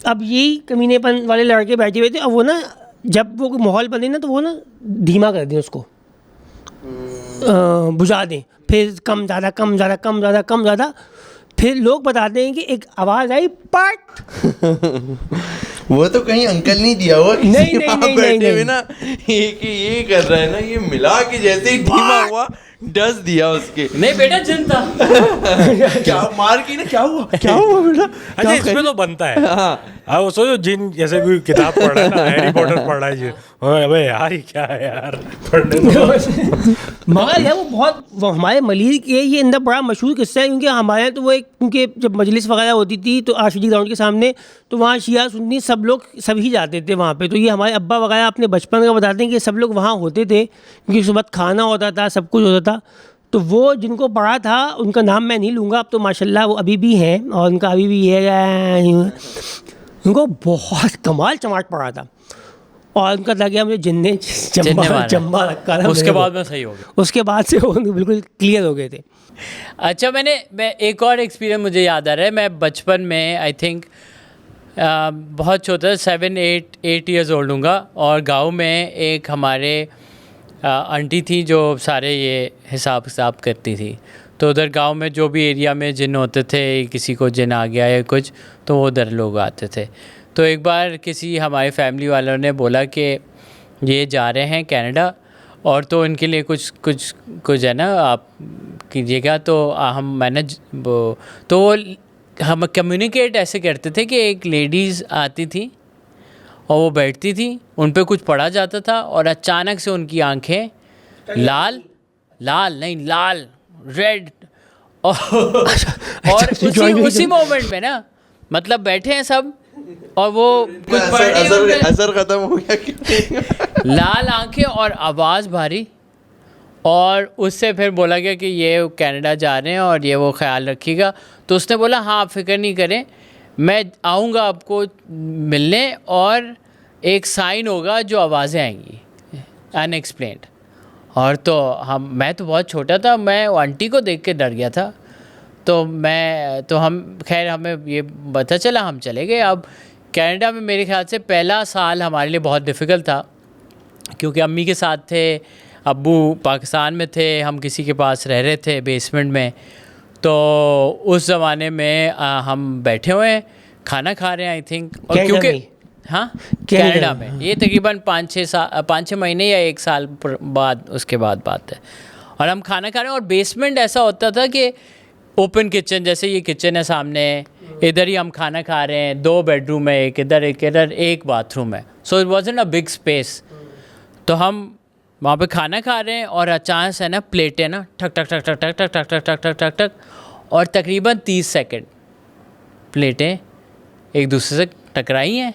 अब यही कमीनेपन वाले लड़के बैठे हुए थे, अब वो ना जब वो माहौल बने ना तो वो ना धीमा कर दें उसको, बुझा दें, फिर कम ज़्यादा, फिर लोग बताते हैं कि एक आवाज़ आई पट। वो तो कहीं अंकल नहीं दिया हुआ, नहीं, बैठे हुए ना ये कर रहा है ना, ये मिला के जैसे ही धीमा हुआ डस दिया उसके। नहीं बेटा जिन था। क्या मार की ना, क्या हुआ बेटा। अच्छा इसमें तो बनता है। हाँ। वो सोचो जिन जैसे कोई किताब पढ़ रहा है ना, हैरी पॉटर पढ़ रहा है जी, अबे यार ये क्या है यार, पढ़ने दो। मगर यार वो हमारे मलीर के ये अंदर बड़ा मशहूर किस्सा है, क्योंकि हमारे यहाँ तो वो एक, क्योंकि जब मजलिस वगैरह होती थी तो आशिकी ग्राउंड के सामने, तो वहाँ शिया सुन्नी सब लोग सभी जाते थे वहाँ पे। तो ये हमारे अब्बा वगैरह अपने बचपन का बताते हैं कि सब लोग वहाँ होते थे, क्योंकि उस वक्त खाना होता था, सब कुछ होता था। तो वो जिनको पढ़ा था उनका नाम मैं नहीं लूँगा, अब तो माशाल्लाह वो अभी भी हैं और उनका अभी भी है, उनको बहुत कमाल चमाट पड़ा था, और उनका लगा मुझे जिन्ने जम्बा रखा था। उसके बाद में सही हो गया। उसके बाद से वो बिल्कुल क्लियर हो गए थे। अच्छा मैं एक और एक्सपीरियंस मुझे याद आ रहा है। मैं बचपन में आई थिंक बहुत छोटा 7-8 ईयर्स ओल्ड हूँगा, और गांव में एक हमारे आंटी थी जो सारे ये हिसाब करती थी। तो उधर गांव में जो भी एरिया में जिन होते थे, किसी को जिन आ गया या कुछ, तो वो उधर लोग आते थे। तो एक बार किसी हमारे फैमिली वालों ने बोला कि ये जा रहे हैं कनाडा, और तो इनके लिए कुछ है ना आप कीजिएगा। तो हम कम्युनिकेट ऐसे करते थे कि एक लेडीज़ आती थी और वो बैठती थी, उन पे कुछ पढ़ा जाता था, और अचानक से उनकी आंखें लाल रेड, और उसी मोमेंट में ना मतलब बैठे हैं सब और वो कुछ असर खत्म हो गया क्या? लाल आंखें और आवाज़ भारी, और उससे फिर बोला गया कि ये कनाडा जा रहे हैं और ये वो ख्याल रखिएगा। तो उसने बोला हाँ आप फिक्र नहीं करें, मैं आऊँगा आपको मिलने और एक साइन होगा जो आवाज़ें आएंगी अनएक्सप्लेन्ड। और तो मैं तो बहुत छोटा था, मैं वो आंटी को देख के डर गया था। तो हम खैर हमें ये पता चला, हम चले गए। अब कनाडा में मेरे ख्याल से पहला साल हमारे लिए बहुत डिफ़िकल्ट था क्योंकि अम्मी के साथ थे, अब्बू पाकिस्तान में थे, हम किसी के पास रह रहे थे बेसमेंट में। तो उस ज़माने में हम बैठे हुए हैं, खाना खा रहे हैं आई थिंक, और क्योंकि हाँ कनाडा में ये तकरीबन 5-6 महीने या 1 साल बाद उसके बाद बात है। और हम खाना खा रहे हैं और बेसमेंट ऐसा होता था कि ओपन किचन, जैसे ये किचन है सामने, इधर ही हम खाना खा रहे हैं, 2 बेडरूम है, एक इधर एक बाथरूम है। So it wasn't a big space. तो हम वहाँ पे खाना खा रहे हैं और अचानक से ना प्लेटें ना ठक ठक ठक ठक ठक ठक ठक ठक ठक ठक ठक, और तकरीबन 30 सेकंड प्लेटें एक दूसरे से टकराई हैं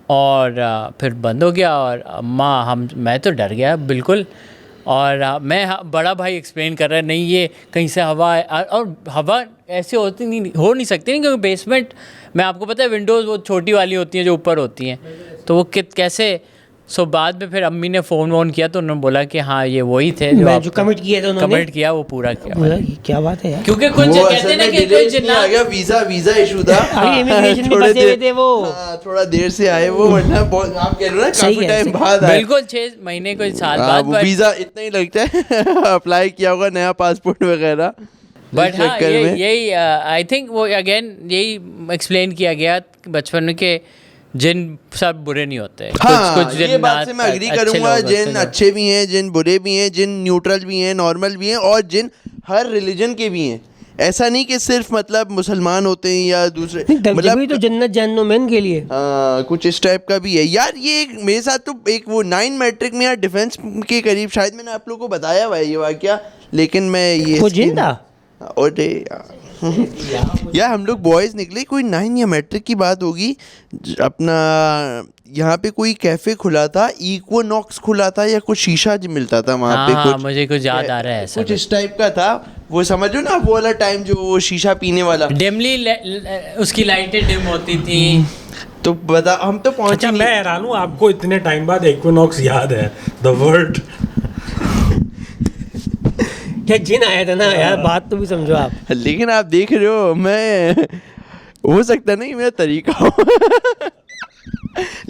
और फिर बंद हो गया। और मैं तो डर गया बिल्कुल। और बड़ा भाई एक्सप्लेन कर रहा है नहीं ये कहीं से हवा है, और हवा ऐसे हो नहीं सकती नहीं, क्योंकि बेसमेंट में आपको पता है विंडोज़ वो छोटी वाली होती हैं जो ऊपर होती हैं, तो वो कैसे। सो बाद में फिर अम्मी ने फ़ोन किया तो उन्होंने बोला कि हाँ ये वही थे जो कमिट किया था उन्होंने, कमिट किया वो पूरा किया। क्या बात है यार, क्योंकि कुछ कहते हैं ना कि कोई जिन्ना आ गया, वीजा इशू था इमिग्रेशन में फंसे हुए थे वो, थोड़ा देर से आए वो, वरना आप कह रहे हो ना काफी टाइम बाद आए। बिल्कुल 6 महीने कोई साल बाद वीजा इतना ही लगता है अप्लाई किया होगा, नया पासपोर्ट वगैरह। बट हाँ यही आई थिंक वो अगेन यही एक्सप्लेन किया गया बचपन में कि जिन सब बुरे नहीं होते। हाँ, कुछ ये बात से मैं एग्री करूंगा, जिन अच्छे भी हैं, जिन बुरे भी हैं, जिन न्यूट्रल भी हैं, नॉर्मल भी हैं, और जिन हर रिलीजन के भी हैं। ऐसा नहीं कि सिर्फ मतलब मुसलमान होते हैं या दूसरे, मतलब तो जन्नत जहन्नुम है इनके लिए। हाँ, कुछ इस टाइप का भी है यार। ये मेरे साथ तो एक वो 9 मैट्रिक में यार डिफेंस के करीब, शायद मैंने आप लोगों को बताया हुआ है ये वाकया, लेकिन मैं ये जिंदा यार हम लोग बॉयज़ निकले, कोई 9 या मैट्रिक की बात होगी, अपना यहाँ पे कोई कैफ़े खुला था, इक्विनॉक्स खुला था या कुछ शीशा जो मिलता था वहाँ पे, कुछ मुझे कुछ याद आ रहा है, कुछ इस टाइप का था वो, समझो ना वो वाला टाइम जो वो शीशा पीने वाला, डिमली उसकी लाइटें डिम होती थी। तो बता हम तो पहुँचे। अच्छा मैं हैरान हूँ आपको इतने टाइम बाद इक्विनॉक्स याद है, द वर्ड। क्या जिन आया था ना यार, बात तो भी समझो आप। लेकिन आप देख रहे हो, मैं हो सकता नहीं मेरा तरीका हो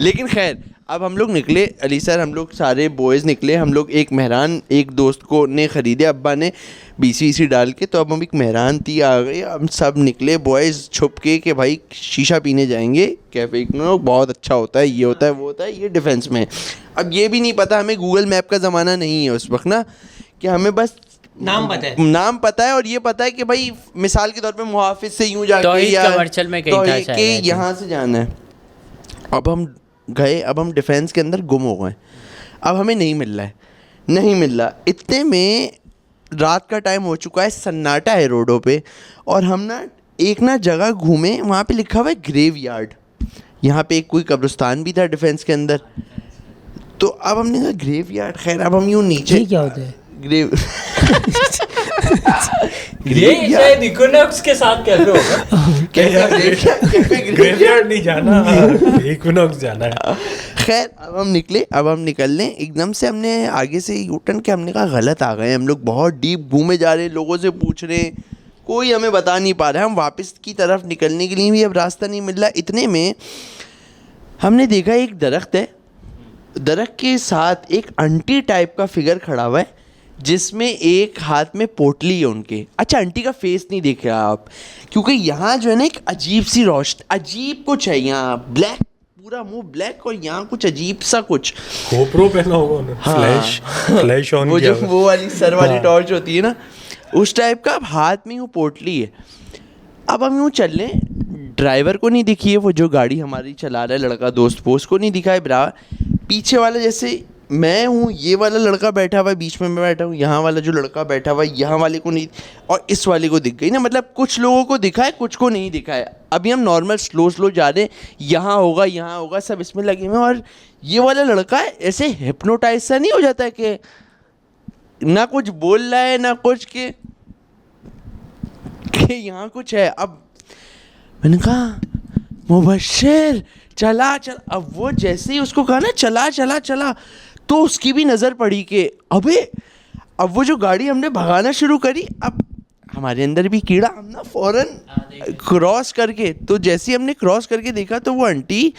लेकिन खैर अब हम लोग निकले अली सर, हम लोग सारे बॉयज़ निकले, हम लोग एक मेहरान एक दोस्त को ने ख़रीदे अब्बा ने BC डाल के, तो अब हम एक मेहरान थी आ गई, हम सब निकले बॉयज़ छुप के कि भाई शीशा पीने जाएंगे कैफ़े इक्विनॉक्स, बहुत अच्छा होता है, ये होता है वो होता है, ये डिफेंस में। अब ये भी नहीं पता हमें, गूगल मैप का ज़माना नहीं है उस वक्त ना, कि हमें बस नाम पता है और ये पता है कि भाई मिसाल के तौर पे मुहाफिज से यूं जाके या कमर्शियल में कहीं था कि यहाँ से जाना है। अब हम गए, अब हम डिफेंस के अंदर गुम हो गए, अब हमें नहीं मिल रहा। इतने में रात का टाइम हो चुका है, सन्नाटा है रोडों पे, और हम ना एक जगह घूमे, वहाँ पे लिखा हुआ है ग्रेव यार्ड, यहाँ पे एक कोई कब्रिस्तान भी था डिफेंस के अंदर। तो अब हमने कहा ग्रेव यार्ड, खैर अब हम यूँ नीचे, क्या होता है ग्रेव शायद इक्विनॉक्स के साथ कैसे होगा, ग्रेवयार्ड नहीं जाना, इक्विनॉक्स जाना है। खैर अब हम निकले, अब हम निकलने एकदम से हमने आगे से यूटर्न के, हमने कहा गलत आ गए हम लोग, बहुत डीप घूमे जा रहे हैं, लोगों से पूछ रहे हैं, कोई हमें बता नहीं पा रहा है, हम वापस की तरफ निकलने के लिए भी अब रास्ता नहीं मिल रहा। इतने में हमने देखा एक दरख्त है, दरख्त के साथ एक आंटी टाइप का फिगर खड़ा हुआ है, जिसमें एक हाथ में पोटली है उनके। अच्छा आंटी का फेस नहीं देख रहा आप, क्योंकि यहाँ जो है ना एक अजीब सी रोशनी, अजीब कुछ है यहाँ, ब्लैक पूरा मुंह ब्लैक, और यहाँ कुछ अजीब सा कुछ गोप्रो पहना होगा उन्होंने, फ्लैश ऑन वो किया जो वो वाली सर वाली टॉर्च होती है ना, उस टाइप का। अब हाथ में यूँ पोटली है। अब हम यूँ चल लें, ड्राइवर को नहीं दिखी है, वो जो गाड़ी हमारी चला रहा है लड़का दोस्त, वो उसको नहीं दिखा है, पीछे वाला जैसे मैं हूँ, ये वाला लड़का बैठा हुआ है, बीच में मैं बैठा हूँ, यहाँ वाला जो लड़का बैठा हुआ है यहाँ वाले को नहीं, और इस वाले को दिख गई ना, मतलब कुछ लोगों को दिखा है, कुछ को नहीं दिखा है। अभी हम नॉर्मल स्लो जा रहे हैं, यहाँ होगा सब इसमें लगे हुए हैं, और ये वाला लड़का ऐसे हिप्नोटाइज सा नहीं हो जाता है कि ना कुछ बोल रहा है ना कुछ कि यहाँ कुछ है। अब मैंने कहा मुबश्शिर चला। अब वो जैसे ही उसको कहा ना चला, तो उसकी भी नज़र पड़ी कि अबे, अब वो जो गाड़ी हमने भगाना शुरू करी, अब हमारे अंदर भी कीड़ा, हम ना फौरन क्रॉस करके, तो जैसे ही हमने क्रॉस करके देखा तो वो आंटी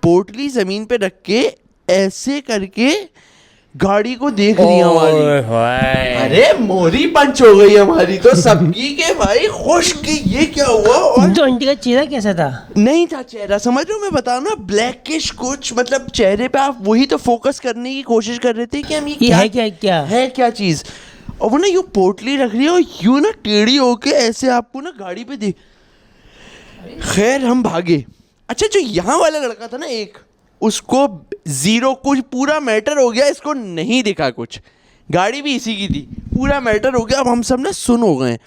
पोटली ज़मीन पे रख के ऐसे करके गाड़ी को देख रही हमारी। अरे मोरी पंच हो गई हमारी तो सबकी के भाई खुश कि ये क्या हुआ। और तो आंटी का चेहरा कैसा था? नहीं था चेहरा, समझ रहे हो मैं बता रहा हूँ ना, ब्लैकिश कुछ, मतलब चेहरे पे आप वही तो फोकस करने की कोशिश कर रहे थे कि हम ये क्या चीज़। और वो ना यूँ पोटली रख रही है और यूँ ना टेढ़ी होके ऐसे आपको ना गाड़ी पे दे। खैर हम भागे। अच्छा जो यहाँ वाला लड़का था ना, एक उसको जीरो कुछ पूरा मैटर हो गया, इसको नहीं दिखा कुछ, गाड़ी भी इसी की थी, पूरा मैटर हो गया। अब हम सब ना सुन हो गए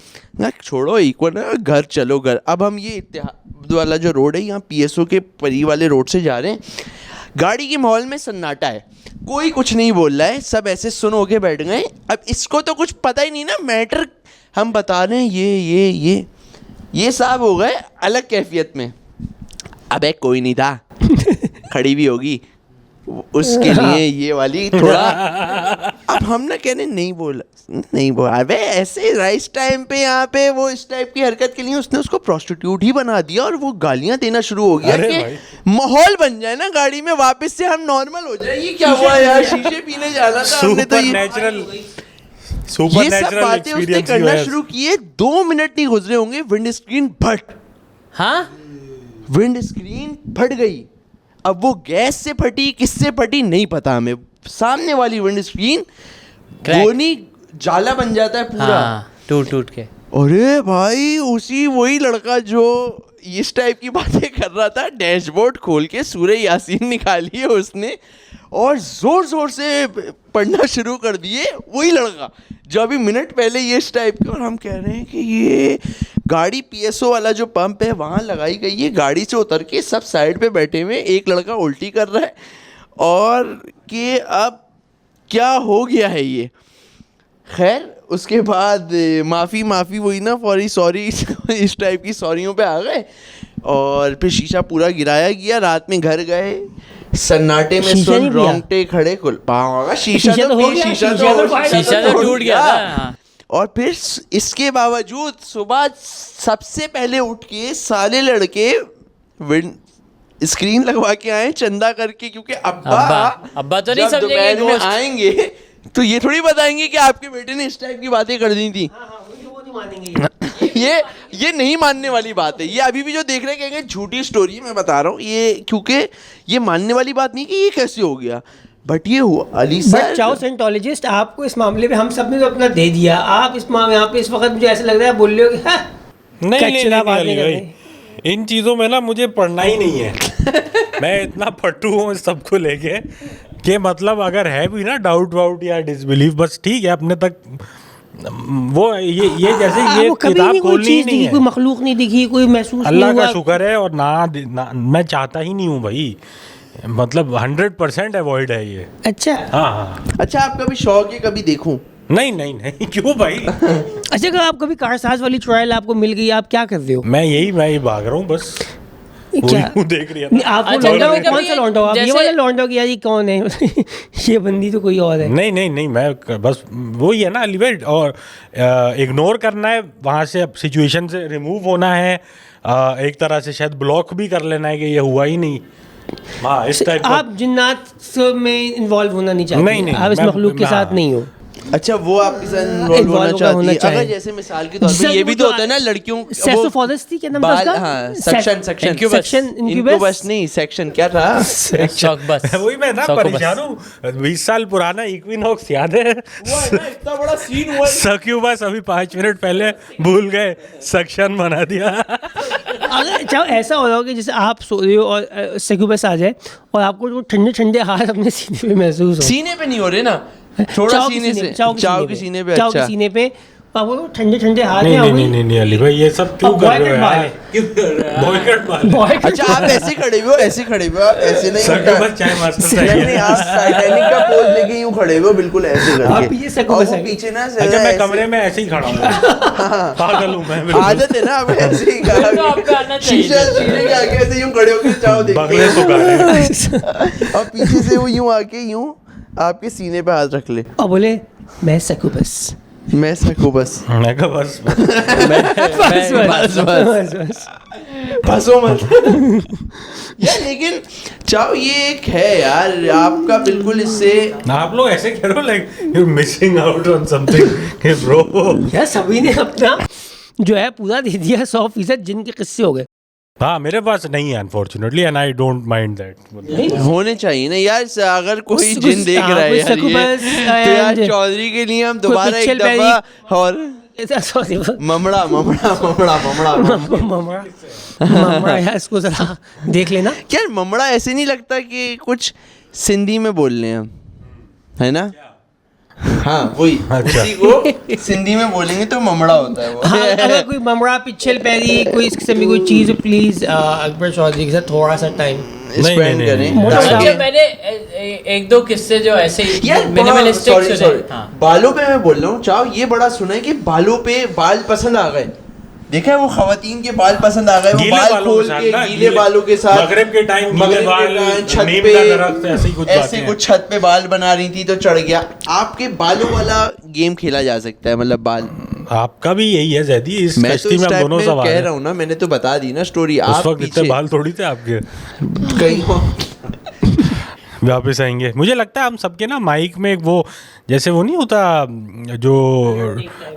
ना, छोड़ो इक्वल ना, घर चलो घर। अब हम ये इत्तेहाद वाला जो रोड है यहाँ PSO के परी वाले रोड से जा रहे हैं, गाड़ी के माहौल में सन्नाटा है, कोई कुछ नहीं बोल रहा है, सब ऐसे सुन हो के बैठ गए। अब इसको तो कुछ पता ही नहीं ना, मैटर हम बता रहे हैं ये साहब हो गए अलग कैफियत में। अबे कोई नहीं था खड़ी भी होगी उसके लिए ये वाली थोड़ा। अब हम ना कहने नहीं बोला अबे ऐसे राइस टाइम पे यहाँ पे वो इस टाइप की हरकत के लिए उसने उसको प्रोस्टिट्यूट ही बना दिया, और वो गालियां देना शुरू हो गया कि माहौल बन जाए ना गाड़ी में, वापस से हम नॉर्मल हो जाए। ये क्या हुआ यार, शीशे पीने जाना था हमने तो ये सब बातें उसने करना शुरू किए। 2 मिनट नहीं गुजरे होंगे, विंड स्क्रीन फट गई। अब वो गैस से फटी किससे फटी नहीं पता हमें, सामने वाली विंड स्क्रीन गोनी जाला बन जाता है पूरा, टूट के। अरे भाई वही लड़का जो इस टाइप की बातें कर रहा था, डैशबोर्ड खोल के सूरह यासीन निकाली है उसने और जोर से पढ़ना शुरू कर दिए। वही लड़का जो अभी मिनट पहले ये इस टाइप के, और हम कह रहे हैं कि ये गाड़ी PSO वाला जो पंप है वहाँ लगाई गई है, गाड़ी से उतर के सब साइड पे बैठे हुए, एक लड़का उल्टी कर रहा है, और कि अब क्या हो गया है ये। खैर उसके बाद माफ़ी वही ना, सॉरी इस टाइप की सॉरियों पे आ गए, और फिर शीशा पूरा गिराया गया। रात में घर गए, सन्नाटे में सुन रोंगटे खड़े, शीशा तो टूट गया था। और फिर इसके बावजूद सुबह सबसे पहले उठ के सारे लड़के विंड स्क्रीन लगवा के आए चंदा करके, क्योंकि अब्बा तो नहीं समझेंगे, में आएंगे तो ये थोड़ी बताएंगे कि आपके बेटे ने इस टाइप की बातें कर दी थी। ये नहीं मानने वाली बात है। ये अभी भी जो देख रहे हैं कहेंगे झूठी स्टोरी है, मैं बता रहा हूँ ये, क्योंकि ये मानने वाली बात नहीं कि ये कैसे हो गया, बट ये हुआ। अली सर चाओ सेंटोलॉजिस्ट, आपको इस मामले में हम सब ने तो अपना दे दिया, आप इस मामले यहाँ पे इस वक्त मुझे ऐसा लग रहा है बोल रहे हो कि नहीं, इन चीज़ों में ना मुझे पढ़ना ही नहीं है। मैं इतना फट्टू हूँ सबको लेके कि मतलब अगर है भी ना डाउट वाउट या डिसबिलीफ, बस ठीक है अपने तक। वो ये जैसे ये किताब खोलनी ही नहीं है, कोई मखलूक नहीं दिखी, कोई महसूस नहीं हुआ। अल्लाह का शुक्र है, और ना मैं चाहता ही नहीं हूँ भाई, मतलब 100% अवॉइड है ये। अच्छा हाँ। अच्छा आपका भी शौक है कभी देखूं? नहीं क्यों भाई? अच्छा अगर आप कभी कारसाज वाली ट्रायल आपको मिल गई, आप क्या कर रहे हो? मैं यही भाग रहा हूँ बस, क्या देख रही है आप? कौन सा लौंडा हो आप? ये वाला लौंडा कि यार ये कौन है? ये बंदी तो कोई और है। नहीं मैं बस वही है ना अलीवेट, और इग्नोर करना है वहाँ से, अब सिचुएशन से रिमूव होना है, एक तरह से शायद ब्लॉक भी कर लेना है कि ये हुआ ही नहीं। हाँ इस टाइप आप जिन्नात में इन्वॉल्व होना नहीं चाहते? नहीं आप इस मखलूक के साथ नहीं हो? अच्छा वो आपके साथ इन्वॉल्व होना चाहती है। अगर जैसे मिसाल के तौर पे ये भी तो होता है ना लड़कियों, सेक्सोफोरस थी क्या नाम था उसका? हाँ सेक्शन इंक्यूबस नहीं, सेक्शन क्या था? शॉकबस। वही मैं ना परेशान हूँ, 20 साल पुराना इक्विनॉक्स याद है? इतना बड़ा सीन हुआ, सक्यूबस अभी 5 मिनट पहले भूल गए, सेक्शन बना दिया। अगर चाहो ऐसा हो रहा हो कि जैसे आप सो रहे हो और सक्यूबस आ जाए और आपको जो ठंडे ठंडे हाथ अपने सीने पे महसूस हो, सीने पे नहीं हो रहे ना, थोड़ा चाव सीने से, चाव चाव के सीने पे, चाव के अच्छा सीने पे आपको ठंडे ठंडे हाथ नहीं हैं नहीं नहीं नहीं अली भाई, ये सब क्यों कर रहे हो यार? बॉयकट बाल है। अच्छा आप ऐसे खड़े हुए हो, ऐसे खड़े हुए हो, आप ऐसे नहीं सर के पास चाय मास्टर नहीं चाहिए। नहीं, आप टाइटैनिक का पोज लेके यूं खड़े हुए हो, बिल्कुल ऐसे आप करके, पीछे सको और बस वो आगे। पीछे ना अच्छा मैं ऐसे- कमरे में ऐसे ही खड़ा हूँ, पागल हूँ मैं बिल्कुल। आदत है ना, आप ऐसे ही तो आपको आना चाहिए। शीशे के आगे ऐसे यूं खड़े होकर चाव देखते बगले हैं, सुखा रहे हैं। और पीछे से वो यूं आके यूं आपके सीने पे हाथ रख ले, और बोले मैं सक्यूबस। मैं सकूं बस, मैं कहा बस बस बस, बस। बस। फंसो मत यार। लेकिन चाव ये एक है यार, आपका बिल्कुल इससे आप लोग ऐसे कह रहे हो like you missing out on something bro. यार सभी ने अपना जो है पूरा दे दिया 100%, जिनके किस्से हो गए। हाँ मेरे पास नहीं है unfortunately, and I don't mind that. होने चाहिए ना यार, अगर कोई कुछ- जिन देख हाँ, रहा है कोई यार ये, सक्यूबस तो यार and- चौधरी के लिए हम कोई दोबारा एक पिक्चल दफा और सॉरी ममड़ा ममड़ा ममड़ा ममड़ा ममड़ा यार इसको जरा देख लेना। क्या ममड़ा ऐसे नहीं लगता कि कुछ सिंधी में बोल रहे हैं हम, है ना? हाँ वही, अच्छा। उसी को सिंधी में बोलेंगे तो ममड़ा होता है वो। हाँ, अगर कोई ममड़ा पिछल पैरी कोई इस किस्म की कोई चीज़, प्लीज अकबर चौधरी के साथ थोड़ा सा टाइम स्पेंड नहीं, करें मोटा ताकि- मोटा। अच्छा मैंने एक दो किस्से जो ऐसे यार मिनिमलिस्टिक सॉरी सुने। हाँ। बालों पे मैं बोल रहा हूँ, चाहो ये बड़ा सुना है कि बालों पे बाल पसंद आ गए, देखा है वो खवातीन के बाल पसंद आ गए, वो गीले बाल बालों खोल के साथ के ना, गीले गीले- बालों के साथ मगरिब के टाइम गीले मगरिब के बाल, टाइम छत नीम पे का दरख्त, ऐसे ही कुछ बातें ऐसे हैं। कुछ छत पे बाल बना रही थी तो चढ़ गया। आपके बालों वाला गेम खेला जा सकता है, मतलब बाल, आपका भी यही है जैदी, इस मैं तो कश्ती इस में हम टाइप दोनों में सवार कह हैं। रहा हूँ ना, मैंने तो बता दी ना स्टोरी। उस आप वक्त इतने पीछे बाल थोड़ी थे आपके। कहीं वापस आएंगे, मुझे लगता है हम सबके ना माइक में एक वो जैसे वो नहीं होता जो,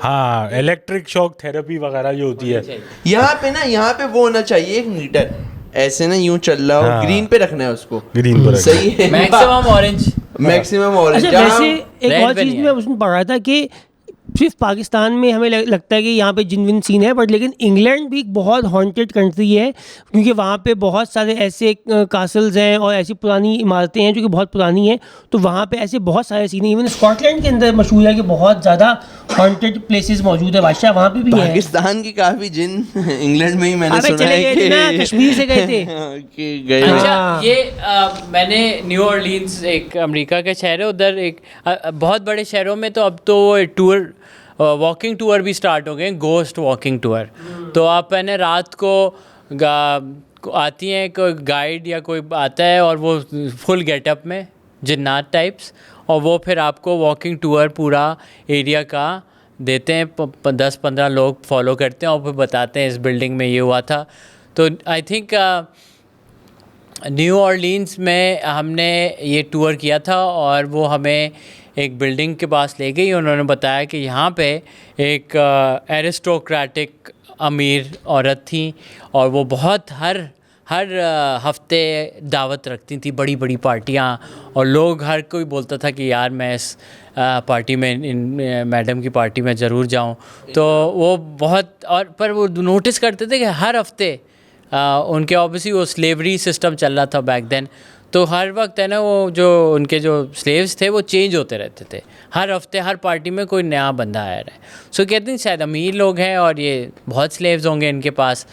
हाँ इलेक्ट्रिक शॉक थेरेपी वगैरह जो होती है, यहाँ पे ना, यहाँ पे वो होना चाहिए एक मीटर, ऐसे ना यूं चल रहा हो, हाँ। ग्रीन पे रखना है उसको, ग्रीन पर सही है मैक्सिमम ऑरेंज। Maximum orange. अच्छा वैसे एक Red और पे चीज़ नहीं मैं है। उसमें पढ़ रहा था कि सिर्फ पाकिस्तान में हमें लगता है कि यहाँ पे जिन विन सीन है, बट लेकिन इंग्लैंड भी एक बहुत हॉन्टेड कंट्री है, क्योंकि वहाँ पे बहुत सारे ऐसे कासल्स हैं और ऐसी पुरानी इमारतें हैं जो कि बहुत पुरानी हैं, तो वहाँ पे ऐसे बहुत सारे सीन हैं। इवन स्कॉटलैंड के अंदर मशहूर है कि बहुत ज़्यादा हॉन्टेड प्लेसेस मौजूद है, बादशाह वहाँ पे भी है। पाकिस्तान की काफी जिन इंग्लैंड में ही मैंने अबे सुना चले है गए थे ना, कश्मीर से गए थे। कि गए हैं। अच्छा हाँ। ये मैंने न्यू ऑर्लिन्स एक अमेरिका का शहर है, उधर एक बहुत बड़े शहरों में तो अब तो टूर वॉकिंग टूर भी स्टार्ट हो गए, गोस्ट वॉकिंग टूर। तो आप मैंने रात को आती हैं, कोई गाइड या कोई आता है और वो फुल गेटअप में जिन्नात टाइप्स, और वो फिर आपको वॉकिंग टूर पूरा एरिया का देते हैं। 10-15 लोग फॉलो करते हैं और फिर बताते हैं इस बिल्डिंग में ये हुआ था। तो आई थिंक न्यू ऑर्लिन्स में हमने ये टूर किया था और वो हमें एक बिल्डिंग के पास ले गई। उन्होंने बताया कि यहाँ पे एक एरिस्टोक्रेटिक अमीर औरत थी और वो बहुत हर हफ्ते दावत रखती थी, बड़ी बड़ी पार्टियाँ, और लोग हर कोई बोलता था कि यार मैं इस पार्टी में, इन मैडम की पार्टी में ज़रूर जाऊँ। तो वो बहुत, और पर वो नोटिस करते थे कि हर हफ्ते उनके ऑब्वियसली वो स्लेवरी सिस्टम चल रहा था बैक देन, तो हर वक्त है ना वो जो उनके जो स्लेव्स थे वो चेंज होते रहते थे, हर हफ्ते हर पार्टी में कोई नया बंदा आया रहा है। सो कहते हैं शायद अमीर लोग हैं और ये बहुत स्लेव्स होंगे इनके पास।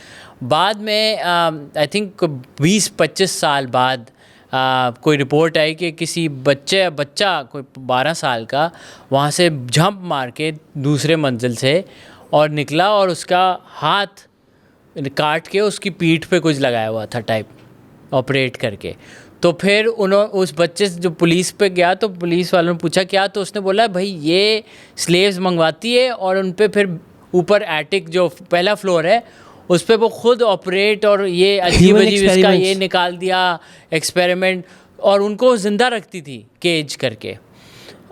बाद में आई थिंक 20-25 साल बाद कोई रिपोर्ट आई कि किसी बच्चा कोई 12 साल का वहाँ से जंप मार के दूसरे मंजिल से और निकला और उसका हाथ काट के उसकी पीठ पे कुछ लगाया हुआ था टाइप, ऑपरेट करके। तो फिर उस बच्चे से जो पुलिस पे गया तो पुलिस वालों ने पूछा क्या, तो उसने बोला भाई ये स्लेव्स मंगवाती है और उन पे फिर ऊपर एटिक जो पहला फ्लोर है उस पे वो खुद ऑपरेट, और ये अजीब इसका ये निकाल दिया एक्सपेरिमेंट, और उनको ज़िंदा रखती थी केज करके,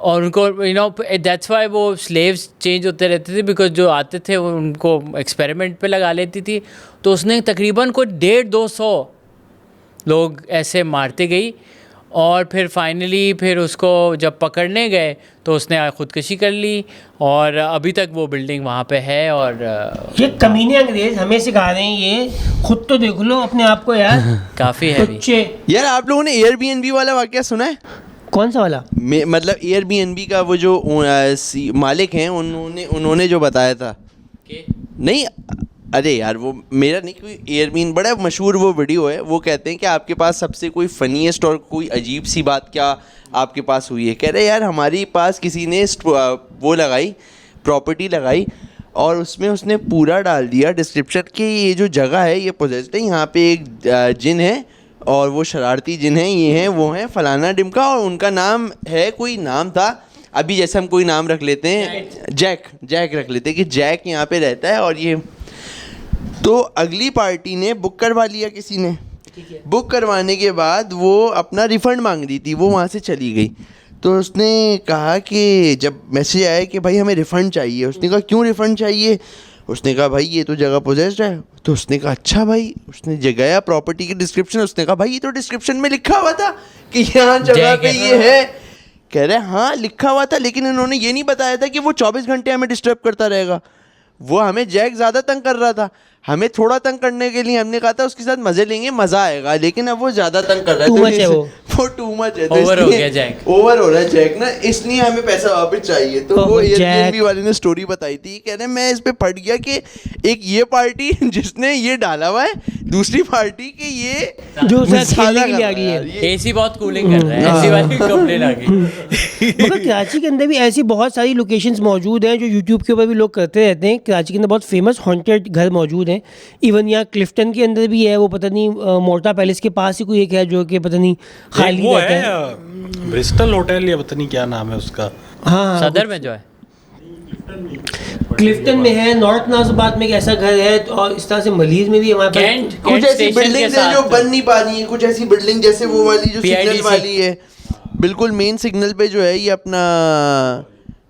और उनको दैट्स वाई वो स्लेव्स चेंज होते रहते थे, बिकॉज जो आते थे वो उनको एक्सपेरिमेंट पे लगा लेती थी। तो उसने तकरीबन कोई 150-200 लोग ऐसे मारते गई और फिर फाइनली फिर उसको जब पकड़ने गए तो उसने ख़ुदकुशी कर ली और अभी तक वो बिल्डिंग वहाँ पे है। और ये कमीने अंग्रेज हमें सिखा रहे हैं, ये खुद तो देख लो अपने आप को यार। काफ़ी हैवी। बच्चे यार आप लोगों ने एयरबीएनबी वाला वाकया सुना है? कौन सा वाला? मतलब एयरबीएनबी का वो जो मालिक हैं उन्होंने जो बताया था नहीं, अरे यार वो मेरा नहीं, कोई एयरबीएन बड़ा मशहूर वो वीडियो है, वो कहते हैं कि आपके पास सबसे कोई फनीएस्ट और कोई अजीब सी बात क्या आपके पास हुई है? कह रहे यार हमारे पास किसी ने वो लगाई, प्रॉपर्टी लगाई और उसमें उसने पूरा डाल दिया डिस्क्रिप्शन कि ये जो जगह है ये पोजेस्ड है, यहाँ पे एक जिन है और वो शरारती जिन हैं, ये हैं वो हैं फलाना डिमका, और उनका नाम है, कोई नाम था, अभी जैसे हम कोई नाम रख लेते हैं जैक रख लेते हैं कि जैक यहाँ पे रहता है। और ये तो अगली पार्टी ने बुक करवा लिया, किसी ने बुक करवाने के बाद वो अपना रिफ़ंड मांग रही थी, वो वहाँ से चली गई। तो उसने कहा कि जब मैसेज आया कि भाई हमें रिफ़ंड चाहिए, उसने कहा क्यों रिफ़ंड चाहिए? उसने कहा भाई ये तो जगह पोजेस्ड है। तो उसने कहा अच्छा भाई, उसने जगह प्रॉपर्टी की डिस्क्रिप्शन, उसने कहा भाई ये तो डिस्क्रिप्शन में लिखा हुआ था कि यहाँ जगह पे ये है। कह रहे हाँ लिखा हुआ था, लेकिन इन्होंने ये नहीं बताया था कि वो 24 घंटे हमें डिस्टर्ब करता रहेगा। वो हमें जैक ज़्यादा तंग कर रहा था, हमें थोड़ा तंग करने के लिए हमने कहा था उसके साथ मज़े लेंगे, मज़ा आएगा, लेकिन अब वो ज़्यादा तंग कर रहा है। Too much है वो टू मच है, तो ओवर हो इसलिए- गया जैक। ओवर हो रहा है जैक ना, इसलिए हमें पैसा वापस चाहिए। तो वो एयरबीएनबी वाले ने स्टोरी बताई थी, कह रहे मैं इस पे फट गया कि एक ये पार्टी जिसने ये डाला हुआ है, दूसरी पार्टी के ये जो उसे मसाला खेलने के लिए कर आ गई रहा है। ये- एसी बहुत कूलिंग कर रहा है, एसी वाली कंप्लेन आ गई। मगर कराची के अंदर भी ऐसी बहुत सारी लोकेशंस मौजूद हैं जो यूट्यूब के ऊपर भी लोग करते रहते हैं। कराची के अंदर बहुत फेमस हॉन्टेड घर मौजूद हैं। इवन यहाँ क्लिफ्टन के अंदर भी है, वो पता नहीं मोर्टा पैलेस के पास ही कोई एक है जो कि पता नहीं खाली वो रहता है। है ब्रिस्टल होटल या पता नहीं क्या नाम है उसका। हाँ सदर में जो है क्लिफ्टन में है, नॉर्थ नाज़िबाद में एक ऐसा घर है, तो और इस तरह से मलीज में भी हमारे कैंट पास कुछ ऐसी स्टेशन के बिल्डिंग है जो साथ। बन नहीं पा रही है, कुछ ऐसी बिल्डिंग जैसे वो वाली जो सिग्नल PIDC वाली है, बिल्कुल मेन सिग्नल पे जो है ये अपना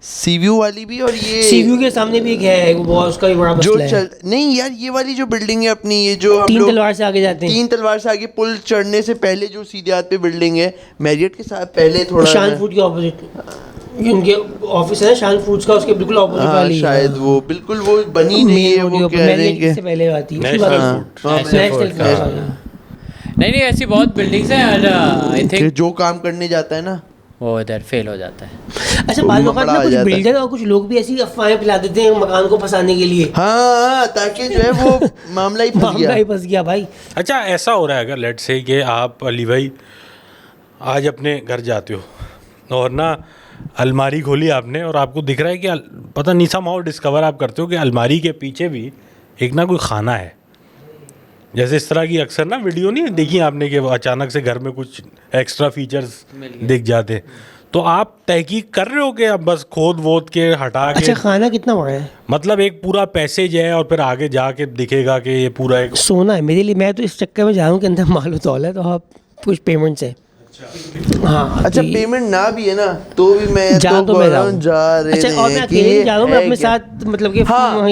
सीव्यू वाली भी, और ये सीव्यू के सामने भी एक है, वो बहुत उसका भी बड़ा जो मसला है। चल नहीं यार, ये वाली जो बिल्डिंग है अपनी, ये जो हम तीन लोग तलवार से आगे जाते हैं, 3 तलवार से आगे पुल चढ़ने से पहले जो सीधे हाथ पे बिल्डिंग है, मैरियट के साथ पहले थोड़ा शान फूड के ऑपोजिट उनके ऑफिस है शान फूड्स का, उसके बिल्कुल ऑपोजिट हाँ, वाली शायद वो बिल्कुल वो बनी नहीं है, वो कह रहे हैं से पहले आती है उसकी नेशनल बात- फूड। हाँ, नेशनल फूड, फूड, हाँ। हाँ। नहीं ऐसी बहुत बिल्डिंग्स हैं और आई कि थिंक जो काम करने जाता है ना वो इधर फेल हो जाता है। अच्छा वो बाद भी में बड़ा ना आ कुछ जाता है। बिल्डर और कुछ लोग भी ऐसी अफवाहें फैला देते हैं मकान को फंसाने के लिए। हाँ, ताकि जो है वो मामला ही फंस मामला गया। ही फंस गया भाई। अच्छा ऐसा हो रहा है, अगर लेट से कि आप अली भाई आज अपने घर जाते हो और ना अलमारी खोली आपने और आपको दिख रहा है कि पता नहीं somehow डिस्कवर आप करते हो कि अलमारी के पीछे भी एक ना कोई खाना है। जैसे इस तरह की अक्सर ना वीडियो नहीं देखी आपने कि वो अचानक से घर में कुछ एक्स्ट्रा फीचर्स दिख जाते, तो आप तहकीक कर रहे हो कि अब बस खोद वोद के हटा के अच्छा खाना कितना बड़ा है? मतलब एक पूरा पैसेज है और फिर आगे जाके दिखेगा कि ये पूरा एक सोना है मेरे लिए, मैं तो इस चक्कर में जा रहा हूँ कि अंदर माल उतौल है, तो आप कुछ पेमेंट्स है। हाँ अच्छा कि- पेमेंट ना भी है ना तो भी मैं जा तो तो मैं बोल रहा रहा हूँ हूँ। जा रहे अच्छा और मैं हैं कि अकेले नहीं ये जा रहा हूँ, मैं है अपने क्या? साथ मतलब कि हाँ।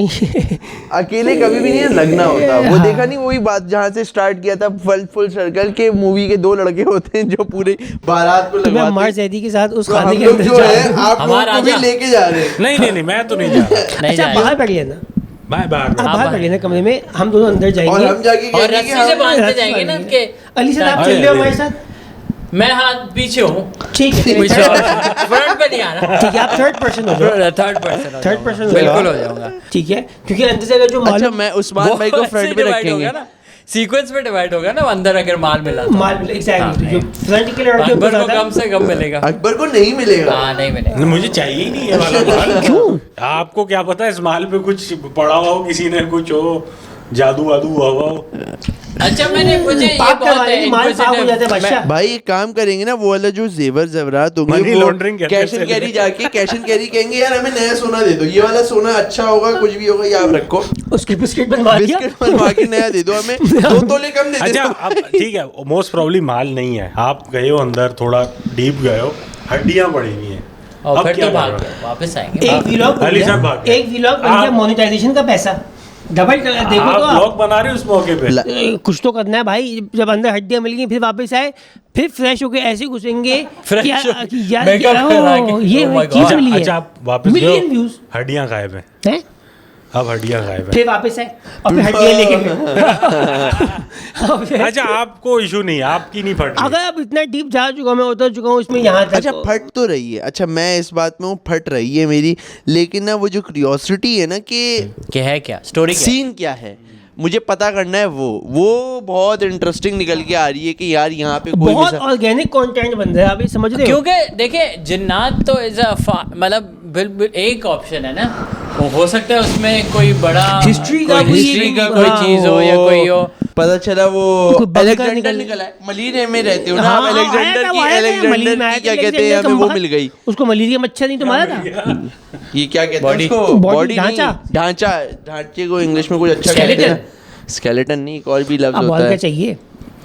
अकेले कभी भी नहीं लगना होता। वो हाँ। देखा नहीं वही बात जहाँ से स्टार्ट किया था फुल सर्कल के मूवी के 2 लड़के होते हैं जो पूरे बारात को तो मैं अम्मार लगवाते हैं। जैदी के साथ उस तो खाने हम के लोग अंदर जो जा है रहा हूँ। आप लोगों हमारा को भी राजा। लेके जा रहे हैं। नहीं मैं तो नहीं जा रहा। नहीं अच्छा जाएगा। बाहर बैठ लेना, बाय बाय आप बाहर बाहर। बैठ लेना कमरे में, हम दोनों अंदर और जाएंगे हम जाके और कहेंगे कि रस्सी से हम बांधते रस्सी जाएंगे ना बांधेंगे। उनके। अली सर आप अरे, चल रहे हो अरे। हमारे साथ? मैं हाथ पीछे हूँ, ठीक है पीछे फ्रंट पे नहीं आ रहा। ठीक है, आप थर्ड पर्सन हो जाओ। थर्ड पर्सन थर्ड पर्सन बिल्कुल हो जाऊंगा। ठीक है, क्योंकि अंदर से अगर जो अच्छा मालूम मैं उस्मान भाई को फ्रंट पे रखेंगे। सीक्वेंस में डिवाइड होगा ना अंदर अगर माल मिला तो। माल एग्जैक्टली जो फ्रंट के लड़के अकबर को ज़्यादा- कम से कम मिलेगा। अकबर को नहीं मिलेगा। हाँ नहीं मिलेगा। मुझे चाहिए ही नहीं है वाला माल। क्यों? आपको क्या पता इस माल पे कुछ पड़ा हुआ हो, किसी ने कुछ हो जादू वादू हुआ हो। अच्छा मैंने मुझे ये पाप बहुत करवाने की माल पाप हो जाता है बादशाह। भाई एक काम करेंगे ना, वो वाला जो जेवर जवरात होंगे Money वो laundering कहते हैं कैश एंड इसे। कैरी जाके कैश एंड कैरी कहेंगे यार हमें नया सोना दे दो, ये वाला सोना अच्छा होगा, कुछ भी होगा ये आप रखो, उसकी बिस्किट बनवा दिया। बिस्किट बनवा के नया दे दो हमें, 2 तोले कम दे अच्छा देना। अब ठीक है, मोस्ट प्रॉब्ली माल नहीं है, आप गए हो अंदर थोड़ा डीप गए हो, हड्डियां पड़ी हुई हैं, और अब फिर क्या तो कर भाग रहे हो? गए, वापस आएंगे। एक व्लॉग बन अली गया, साहब भाग गए। एक व्लॉग बन गया आप- मोनेटाइजेशन का पैसा। डबल देखो आप तो आप। ब्लॉग बना रहे हो उस मौके पे? कुछ तो करना है भाई, जब अंदर हड्डियां मिल गई फिर वापस आए, फिर फ्रेश होके ऐसे घुसेंगे Fresh कि यार makeup करा के, ये oh my चीज God. मिली है। अच्छा आप वापस मिलियन गए व्यूज हो, हड्डियां गायब हैं, हैं, अब हड्डियां गायब हैं। फिर वापस आए और फिर हड्डियां लेके गए। और फिर- अच्छा आपको इशू नहीं, आपकी नहीं फट रही। अगर अब इतना डीप जा चुका हूं, मैं उतर चुका हूँ इसमें यहाँ तक। अच्छा फट तो रही है, अच्छा मैं इस बात में हूँ फट रही है मेरी, लेकिन ना वो जो क्यूरियोसिटी है ना कि क्या है, क्या स्टोरी क्या है? सीन क्या है मुझे पता करना है, वो बहुत इंटरेस्टिंग निकल के आ रही है कि यार यहाँ पे कोई बहुत भी ऑर्गेनिक कंटेंट बन रहा है, आप ये समझ रहे हो? क्योंकि देखिए जिन्नात तो इज मतलब बिल्कुल एक ऑप्शन है ना, वो हो सकता है उसमें कोई बड़ा History का कोई- हिस्ट्री का कोई हाँ, चीज हो या कोई हो। पता चला वो कोई बंकर अलेक्जेंडर निकल- निकला है, मलीने में रहते हो ना हाँ, आप, हाँ, आया अलेक्जेंडर था, की वो आया था, अलेक्जेंडर मलीन में आया की था, क्या कहते हैं अलेक्जेंडर हमें वो का मिल गई, उसको मलेरिया मच्छर नहीं तो मारा था। ये क्या कहते हैं Body- उसको, body बॉडी ढांचा। ढांचे को इंग्लिश में कुछ अच्छा कहते Skeleton। हैं, स्केलेटन नहीं, एक और भी लफ्ज अब होता और क्या है, चाहिए?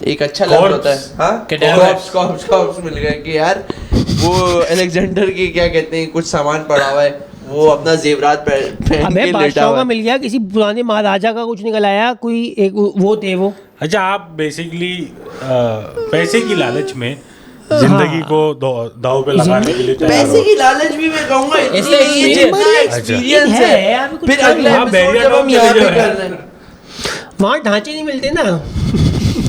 एक अच्छा लफ्ज Corpse। होता है, हाँ Cadaver। कॉर्प्स मिल गया कि यार वो अलेक्जेंडर की क्या कहते हैं कुछ सामान पड़ा हुआ है, वो अपना जेवरात पहन अबे के लेटा बादशाहों हुआ का है। मिल गया, किसी पुराने महाराजा का कुछ निकल आया, कोई एक वो थे वो। अच्छा आप बेसिकली पैसे की लालच में जिंदगी को दाव पे लगाने के लिए तैयार पैसे हो। की लालच भी मैं कहूंगा इतनी इसलिए नहीं है, experience- जितना अच्छा। एक्सपीरियंस है, है, अभी कुछ फिर कर अगले हाँ, एपिसोड बैरियर जब हम लोग यहाँ चले पे जाओ कर यार। रहे हैं वहाँ ढांचे नहीं मिलते ना।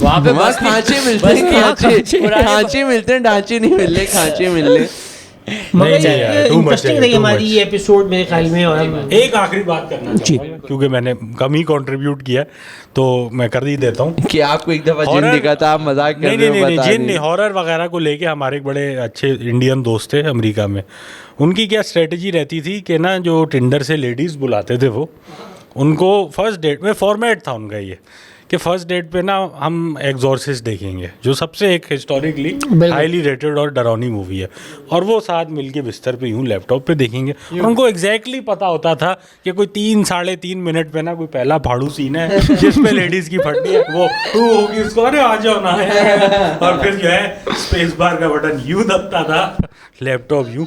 वहाँ पे वहाँ बस की- खांचे मिलते बस हैं, की खांचे पुरानी- खांचे मिलते हैं, ढांचे नहीं मिल रहे, खांचे मिल रहे। मगर नहीं यार, too much इंटरेस्टिंग है, रही too हमारी much। ये एपिसोड मेरे ख्याल में। और हम एक आखिरी बात करना चाहूंगा क्योंकि मैंने कम ही कंट्रीब्यूट किया तो मैं कर ही देता हूँ। कि आपको एक दफा जिन Horror- दिखा था, आप मजाक कर नहीं रहे हो, नहीं नहीं बता जिन नहीं। नहीं, हॉरर वगैरह को लेके हमारे एक बड़े अच्छे इंडियन दोस्त थे अमेरिका में, उनकी क्या स्ट्रेटजी रहती थी कि ना जो टिंडर से लेडीज़ बुलाते थे वो, उनको फर्स्ट डेट में फॉर्मेट था उनका ये कि फर्स्ट डेट पे ना हम एग्जॉर्सिस्ट देखेंगे, जो सबसे एक हिस्टोरिकली हाईली रेटेड और डरावनी मूवी है, और वो साथ मिलके बिस्तर पे यूं लैपटॉप पे देखेंगे। और उनको एग्जैक्टली पता होता था कि कोई 3-3.5 मिनट पे ना कोई पहला फाड़ू सीन है जिस पे लेडीज की फटनी है, वो होगी उसको, अरे आ जाओ ना और फिर जो है स्पेस बार का बटन यूं दबता था, लैपटॉप यूं,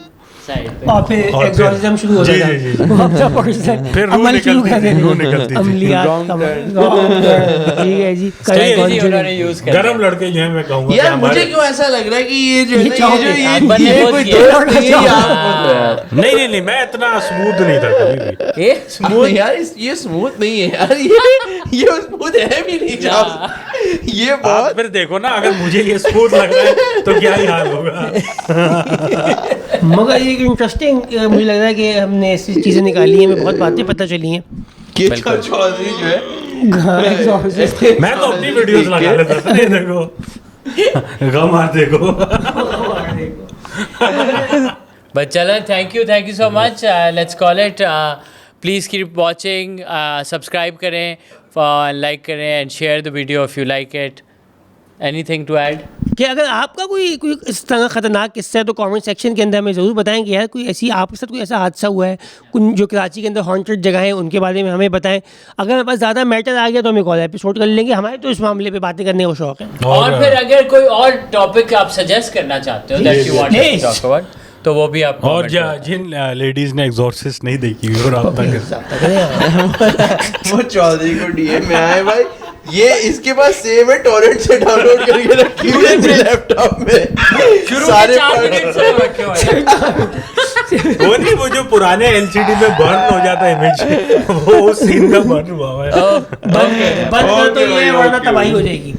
साइड पे। और फिर और एग्जॉर्सिज्म शुरू होता जी, था। जी, जी, जी। वो अपना पर्सन फिर रूह अमल शुरू निकलती कर थी, देते रूह थे। निकलती थी। अमलियात Wrong का- turn। wrong turn, ठीक है जी। Strategy उन्होंने use कर गरम लड़के जो है मैं कहूँगा कि यार मुझे हमारे क्यों ऐसा लग रहा है कि ये जो है ये ना, चाहोगे, अकबर ने ये बहुत कोई किया। दोस्त नहीं है, ये हाँ। आप बोल रहे हो यार। नहीं मैं इतना स्मूथ नहीं था कभी भी। ये स्मूथ यार, ये स्मूथ नहीं है यार, ये स्मूथ है भी नहीं साहब, ये आप बहुत फिर देखो ना, अगर मुझे ये स्मूथ लग रहा है तो क्या ही हाल होगा। मगर एक इंटरेस्टिंग मुझे लग रहा है कि हमने ऐसी चीज़ें निकाली हैं, हमें बहुत बातें पता चली हैं। केशव चौधरी जो है Exorcist। मैं तो अपनी वीडियोस लगा लेता था, ये देखो गम आ देखो। But Chalan, thank you so much. Let's call it. Please keep watching. Subscribe करें, like करें and share the video if you like it. Anything to add? कि अगर आपका कोई इस तरह खतरनाक किस्सा है तो कमेंट सेक्शन के अंदर हमें ज़रूर बताएं कि यार कोई ऐसी आपके साथ कोई ऐसा हादसा हुआ है, कुछ जो कराची के अंदर हॉन्टेड जगह है उनके बारे में हमें बताएं। अगर हमारे पास ज़्यादा मैटर आ गया तो हम एक और एपिसोड कर लेंगे, हमारे तो इस मामले पे बातें करने का शौक है। और फिर अगर कोई और टॉपिक आप सजेस्ट करना चाहते हो that you want to talk about, तो वो भी आप और comment करें। जिन लेडीज ने एग्जॉर्सिस्ट नहीं देखी हुई और आप वो चौधरी को डीएम में आए भाई, ये इसके पास सेव है, टॉरेंट से डाउनलोड करके रखी हुई है अपने लैपटॉप में, शुरू सारे के 4 पढ़- मिनट से रखे हुए हैं। वो नहीं, वो जो पुराने एलसीडी में बर्न हो जाता है इमेज, वो उस सीन का बर्न हुआ है। बंद कर दो तो ये वरना तबाही हो जाएगी।